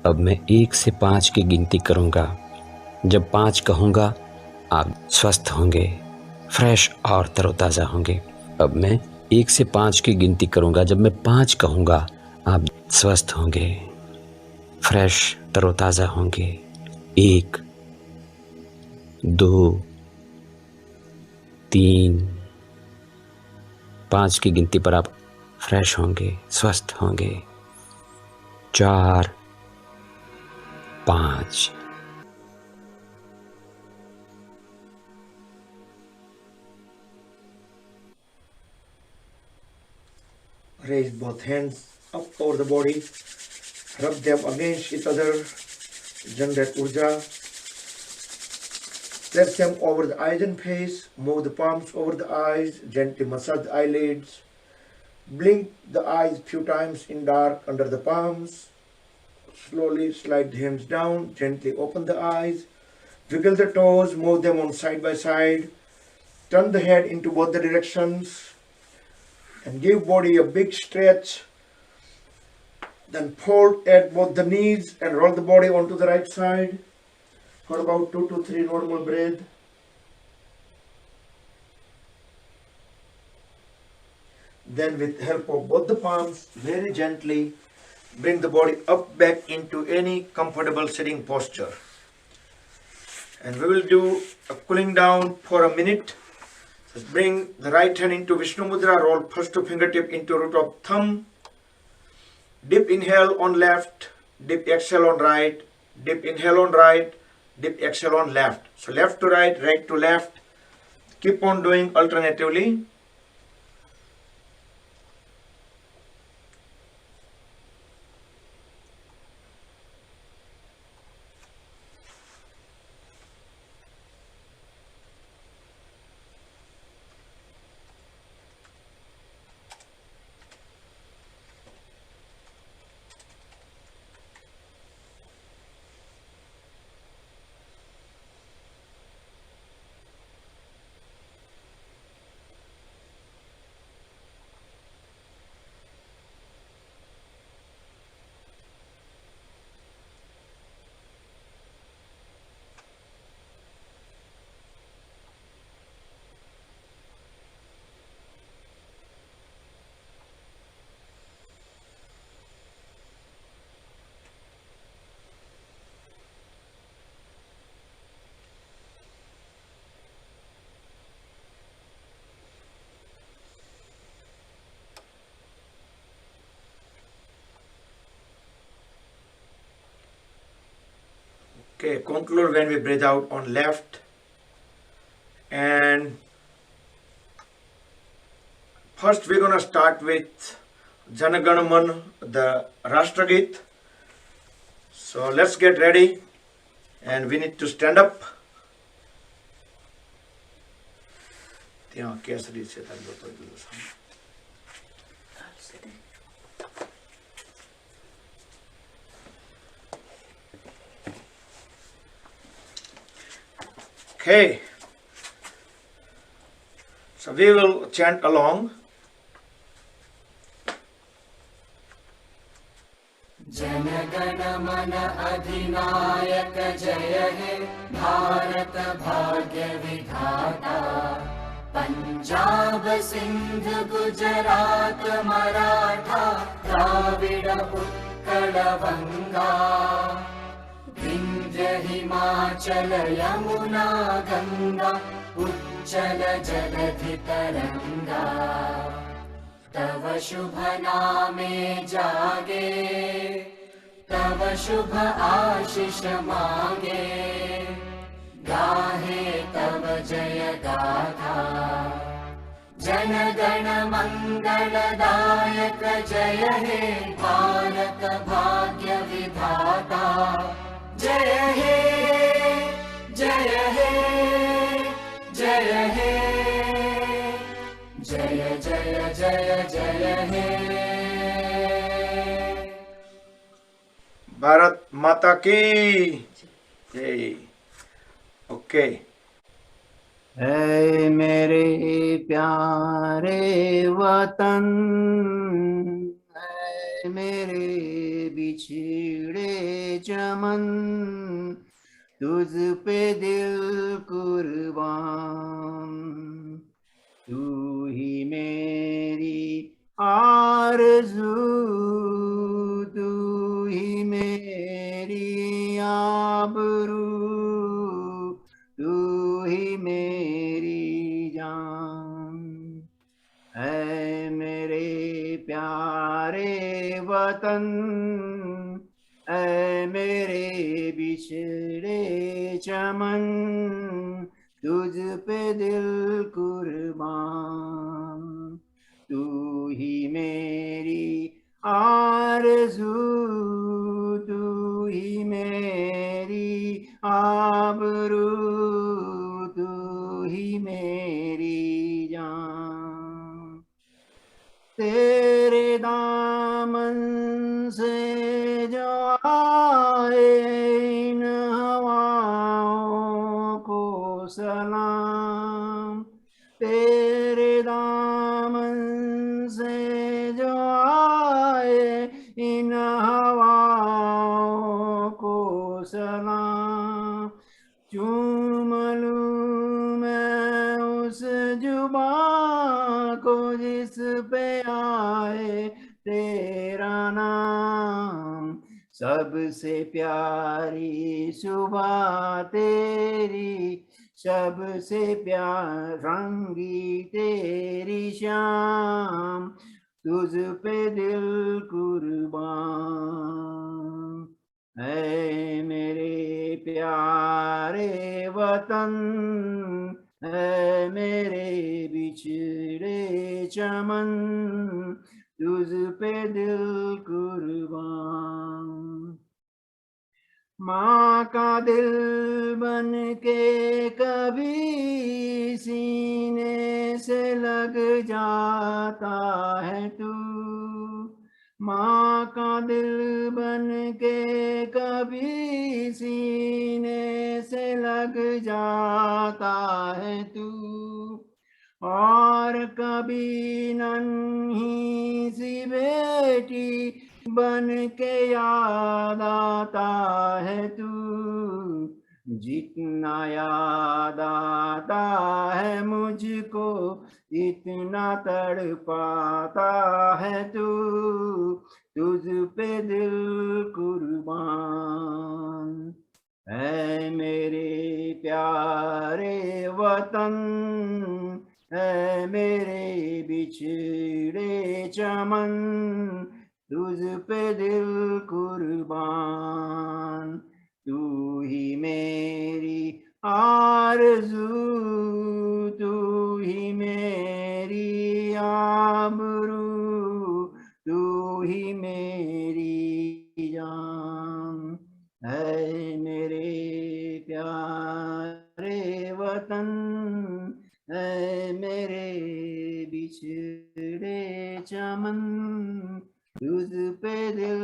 अब मैं 1 से 5 की गिनती करूंगा। जब 5 कहूंगा आप स्वस्थ होंगे, फ्रेश और तरोताज़ा होंगे। अब मैं 1 से 5 की गिनती करूंगा। जब मैं 5 कहूंगा आप स्वस्थ होंगे, फ्रेश तरोताज़ा होंगे। 1, 2, 3, 5 की गिनती पर आप फ्रेश होंगे, स्वस्थ होंगे। 4, 5। Raise both hands up over the body, rub them against each other, generate urja. Press them over the eyes and face, move the palms over the eyes, gently massage the eyelids. Blink the eyes few times in dark under the palms. Slowly slide the hands down, gently open the eyes. Wiggle the toes, move them on side by side. Turn the head into both the directions and give body a big stretch. Then fold at both the knees and roll the body onto the right side for about 2 to 3 normal breaths. Then with help of both the palms, very gently bring the body up back into any comfortable sitting posture. And we will do a cooling down for a minute. Just bring the right hand into Vishnu Mudra, roll first to fingertip into root of thumb. Dip inhale on left, dip exhale on right, dip inhale on right, dip exhale on left. So left to right, right to left. Keep on doing alternatively. Okay, conclude when we breathe out on left. And first we're gonna start with Jana Gana Man, the Rashtragit. So let's get ready, and we need to stand up. ત્યાં કેસરી છે તારી બોતલ પીધું સામે. Okay. So we will chant along. Jana Gana मन अधिनायक जय हे भारत भाग्य विधाता। पंजाब सिंध गुजरात मराठा द्राविड उत्कल बंगा। विंध्य हिमाचल यमुना गंगा उच्चल जलधि तरंगा। तव शुभ नामे जागे तव शुभ आशीष मांगे। गाहे तव जय गाथा जन गण मंगलदायक जय हे भारत भाग्य विधाता। जय हे जय हे जय हे जय जय जय जय हे। भारत माता की जय। ओके। ऐ मेरे प्यारे वतन, ऐ मेरे बिछड़े चमन, तुझ पे दिल कुर्बान। तू ही मेरी आरज़ू, तू ही मेरी आबरू, तू ही मेरी जान। ऐ मेरे प्यारे वतन, ऐ मेरे बिछड़े चमन, तुझ पे दिल कुर्बान। तू ही मेरी आरज़ू, तू ही मेरी आबरू, तू ही मेरी जान। तेरे दामन से जो आए इन हवाओं को सलाम। तेरे दामन से जो आए इन हवाओं को सलाम। चूम लूं मैं उस जुबां को जिस पे आए तेरा नाम। सबसे प्यारी सुबह तेरी, सबसे प्यार रंगी तेरी शाम, तुझ पे दिल कुर्बान। ऐ मेरे प्यारे वतन, ऐ मेरे बिछड़े चमन, तुझ पे दिल कुर्बान। माँ का दिल बन के कभी सीने से लग जाता है तू। माँ का दिल बन के कभी सीने से लग जाता है तू। और कभी नन्ही सी बेटी बन के याद आता है तू। जितना याद आता है मुझको, इतना तड़पाता है तू। तुझ पे दिल कुर्बान। ऐ मेरे प्यारे वतन, ऐ मेरे बिछड़े चमन, तुझ पे दिल कुर्बान। तू ही मेरी आरज़ू, तू ही मेरी आबरू, तू ही मेरी जान। ऐ मेरे प्यारे वतन, ऐ मेरे बिछड़े चमन, तुझ पे दिल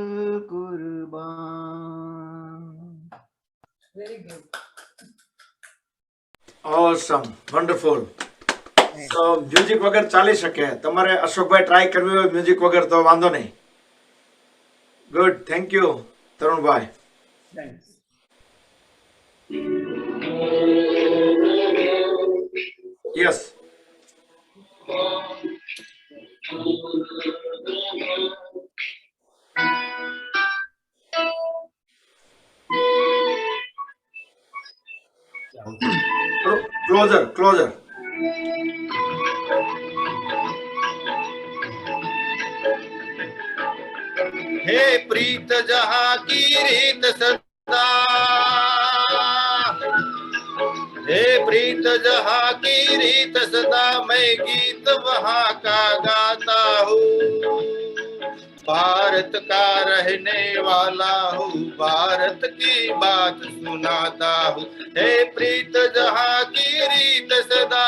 कुर्बान। Very good. Awesome. Wonderful. તો મ્યુઝિક વગર ચાલી શકે. તમારે અશોકભાઈ ટ્રાય કરવી હોય મ્યુઝિક વગર તો વાંધો નહીં. Good, thank you Tarunbhai. Thanks. Yes. Closer closer. हे प्रीत जहाँ की रीत सदा, हे प्रीत जहाँ की रीत सदा, मैं गीत वहाँ का गाता हूँ. भारत का रहने वाला हूँ, भारत की बात सुनाता हूँ. हे प्रीत जहाँ की रीत सदा.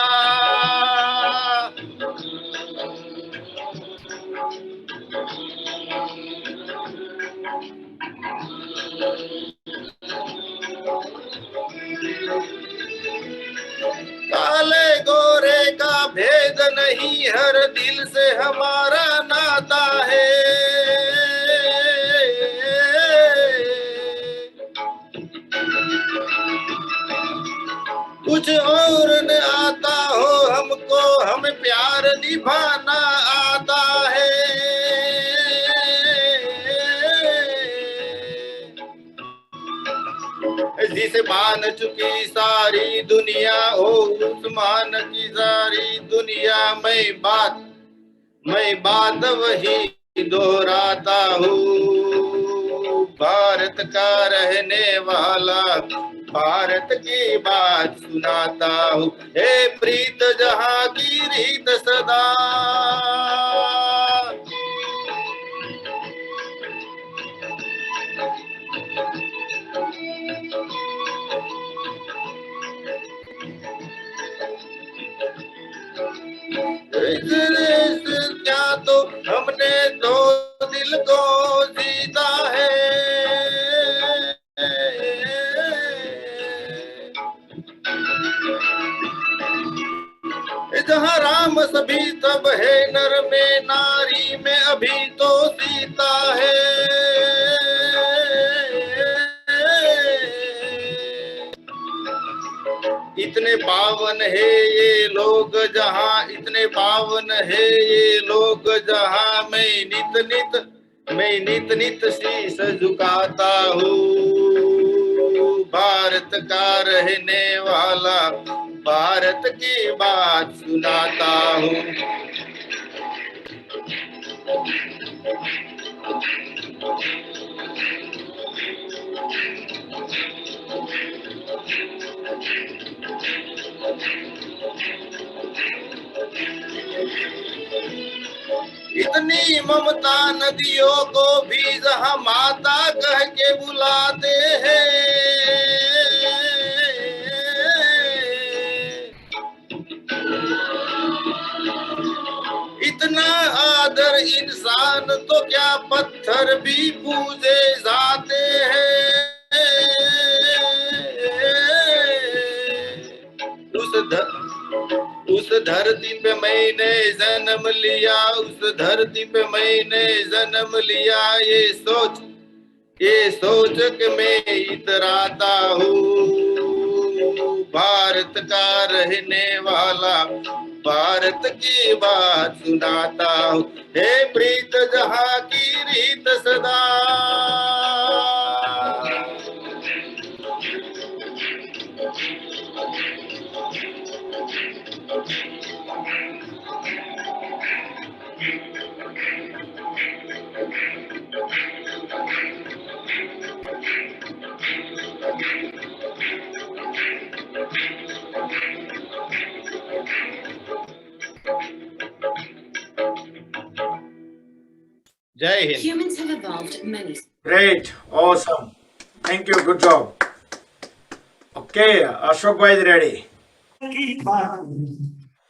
काले गोरे का भेद नहीं, हर दिल से हमारा नाता है. कुछ और न आता हो हमको, हमें प्यार निभाना आता है. जिस मान चुकी सारी दुनिया हो, उस मान की सारी दुनिया, मैं बात वही दोहराता हूँ. भारत का रहने वाला, भारत की बात सुनाता हूँ. हे प्रीत जहाँ की रीत सदा. क्या तो हमने दो दिल को जीता है. जहाँ राम सभी तब है, नर में नारी में अभी तो सीता है. इतने पावन है ये लोग जहाँ, इतने पावन है ये लोग जहाँ, मैं नित नित शीश झुकाता हूँ. भारत का रहने वाला, भारत की बात सुनाता हूँ. इतनी ममता नदियों को भी जहाँ माता कह के बुलाते हैं. इतना आदर इंसान तो क्या पत्थर भी पूजे जाते हैं. उस धरती पे मैंने जन्म लिया, उस धरती पे मैंने जन्म लिया. ये सोच के मैं इतराता हूँ. भारत का रहने वाला, भारत की बात सुनाता हूँ. हे प्रीत जहाँ की रीत सदा. जय Hind. Humans have evolved many. Great, awesome. Thank you, good job. Okay, Ashok bhai is ready.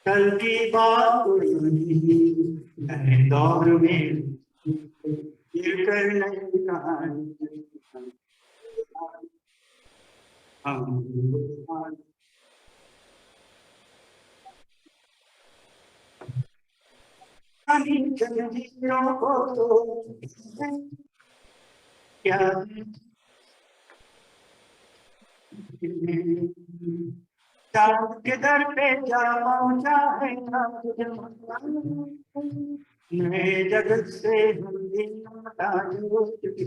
कल की बात नए दौर में फिर कर नई कहानी. हम जंजीरों को क्या चाँद के दर पे जा पहुँचा है नए जगत से हम भी लौटा जो चुके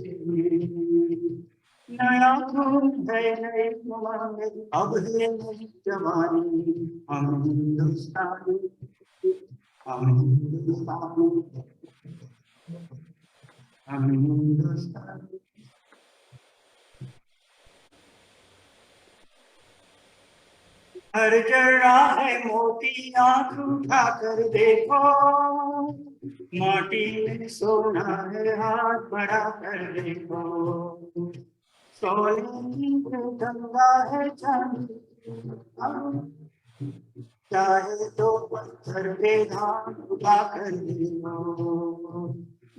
नया खून है नए उमंग अब है नई जवानी हम हिंदुस्तानी हम हिंदुस्तानी हम हिंदुस्तानी। हर जरा है मोती आँख उठा कर देखो माटी में सोना है हाथ बढ़ा कर देखो सोने की गंगा है चांदी चाहे तो पत्थर पे धान उठा कर देखो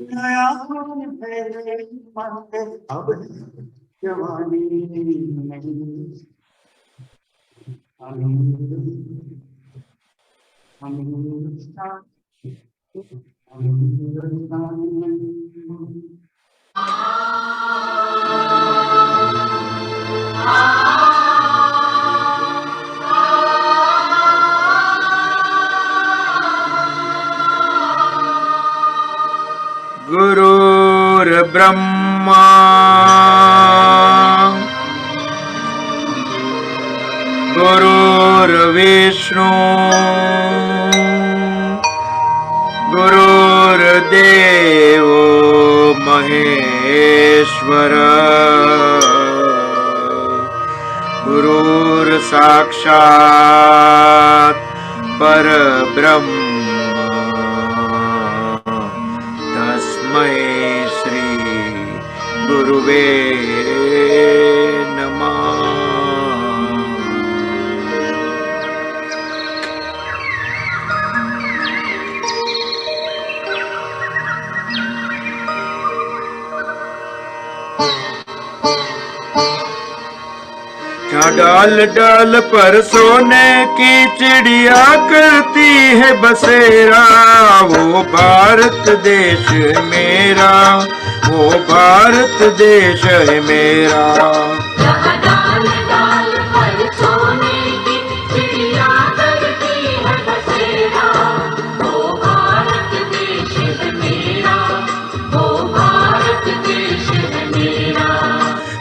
नया खून है नए उमंग अब जवानी नहीं हम हिंदुस्तान हम हिंदुस्तान। गुरुर्ब्रह्मा गुरुर्विष्णु गुरुर्देवो महेश्वर गुरुर्साक्षात् परब्रह्म तस्मै श्री गुरुवे नमः। डाल डाल पर सोने की चिड़िया करती है बसेरा वो भारत देश मेरा वो भारत देश है मेरा। डाल डाल पर सोने की चिड़िया करती है बसेरा वो भारत देश है मेरा वो भारत देश है मेरा।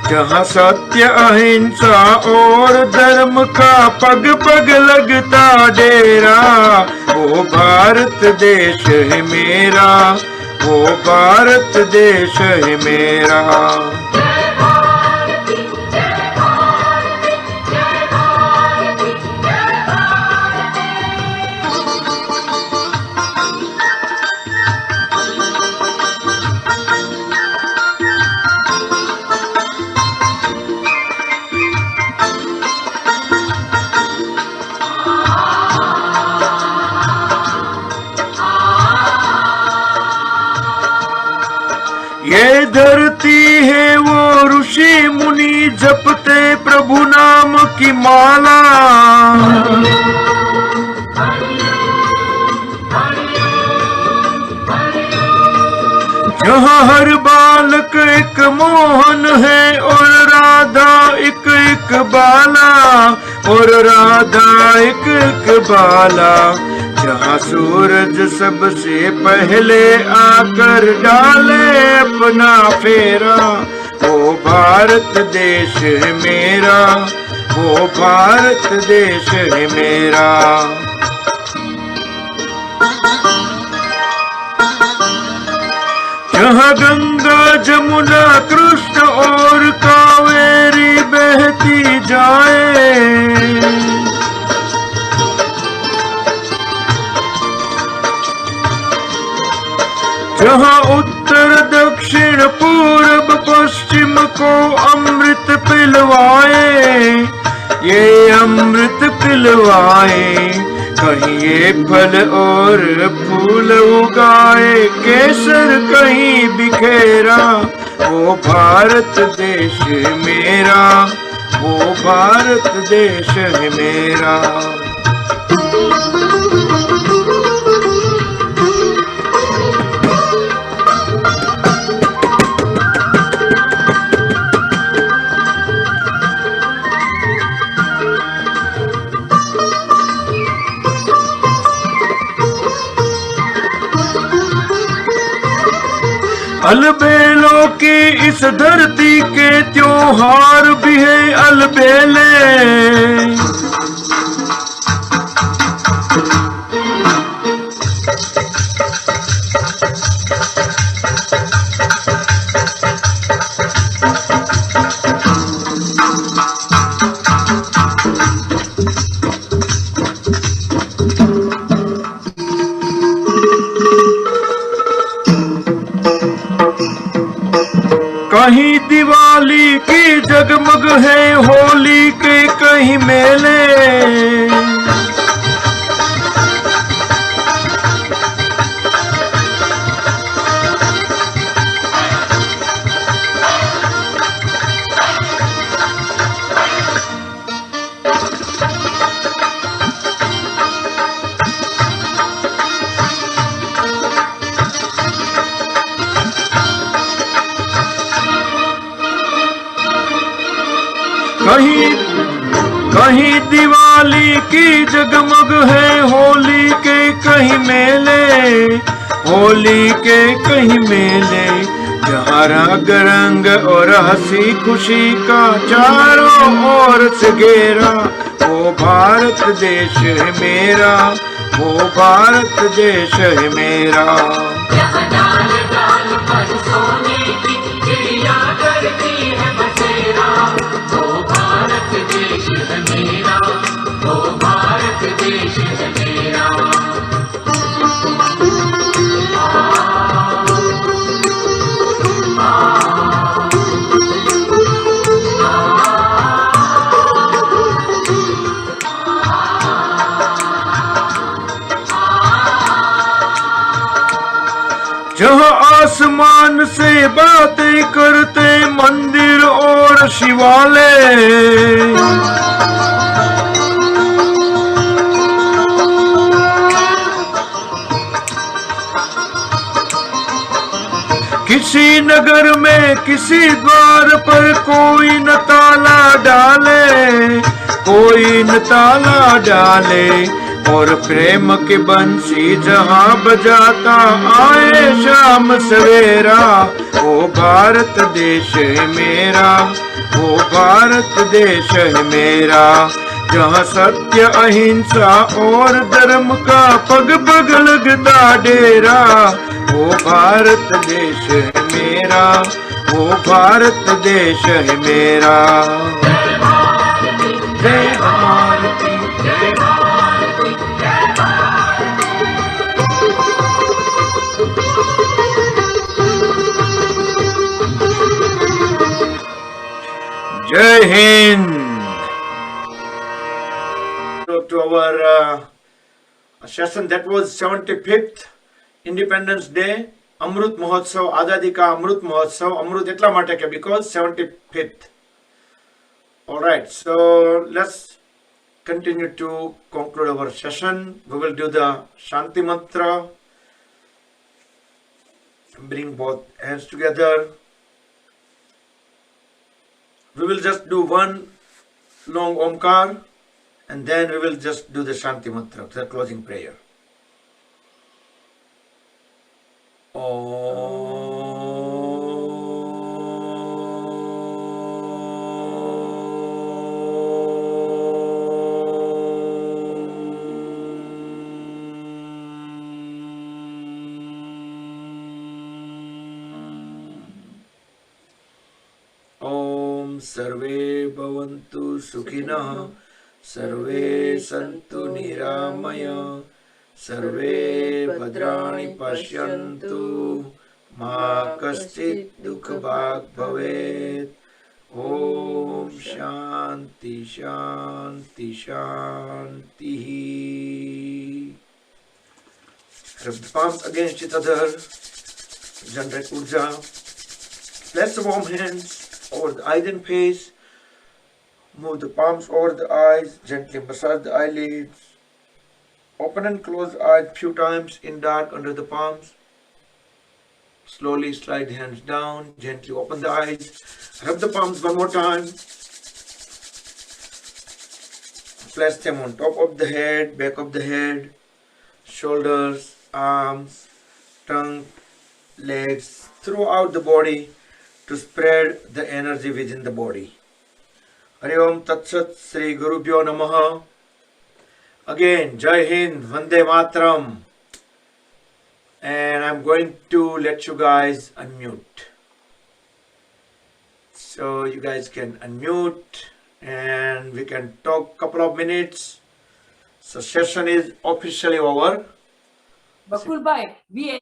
जहाँ सत्य अहिंसा और धर्म का पग पग लगता डेरा वो भारत देश है मेरा वो भारत देश है मेरा। ये धरती है वो ऋषि मुनि जपते प्रभु नाम की माला जहाँ हर बालक एक मोहन है और राधा एक एक बाला और राधा एक एक बाला जहाँ सूरज सबसे पहले आकर डाले अपना फेरा वो भारत देश है मेरा वो भारत देश है मेरा। जहाँ गंगा जमुना कृष्ण और कावेरी बहती जाए जहाँ उत्तर दक्षिण पूर्व पश्चिम को अमृत पिलवाए ये अमृत पिलवाए कहीं ये फल और फूल उगाए केसर कहीं बिखेरा वो भारत देश मेरा वो भारत देश है मेरा। अलबेलों की इस धरती के त्योहार भी है अलबेले। कहीं दिवाली की जगमग है होली के कहीं मेले। कहीं कहीं दिवाली की जगमग है होली के कहीं मेले। होली के कहीं मेले जहाँ रंग रंग और हंसी खुशी का चारों ओर से घेरा। वो भारत देश है मेरा, वो भारत देश है मेरा। यहाँ डाल डाल पर सोने की चिड़िया करती है बसेरा। वो भारत देश है मेरा, वो भारत देश है मेरा। जहाँ आसमान से बातें करते मंदिर और शिवालय। किसी नगर में किसी द्वार पर कोई न ताला डाले, कोई न ताला डाले। और प्रेम की बंसी जहाँ बजाता आए शाम सवेरा। वो भारत देश है मेरा, वो भारत देश है मेरा। जहाँ सत्य अहिंसा और धर्म का पग पग लगता डेरा। वो भारत देश है मेरा, वो भारत देश है मेरा। जय भारती जय भारती जय भारती। जय Hind. To our session, that was 75th Independence Day Amrut Mahotsav, Azadi ka Amrut Mahotsav. Amrut etla માટે કે because 75th. All right, so let's continue to conclude our session. We will do the Shanti Mantra. Bring both hands together. We will just do one long Omkar and then we will just do the Shanti Mantra, the closing prayer. Om Sarve Bhavantu Sukhina Sarve Santu Niramaya Sarve Bhadrani Pashyantu Ma Kaschit Dukha Bhag Bhavet. Om Shanti Shanti Shanti. Rub the palms against each other. Generate Urja. Place the warm hands over the eyes and face. Move the palms over the eyes. Gently massage the eyelids. Open and close eyes few times in dark under the palms. Slowly slide the hands down. Gently open the eyes. Rub the palms one more time. Place them on top of the head, back of the head, shoulders, arms, tongue, legs, throughout the body to spread the energy within the body. Hari Om Tat Sat Sri Gurubhyo Namaha. Again, Jai Hind, Vande Mataram. And I'm going to let you guys unmute. So you guys can unmute and we can talk couple of minutes. So session is officially over. Bakul bhai, we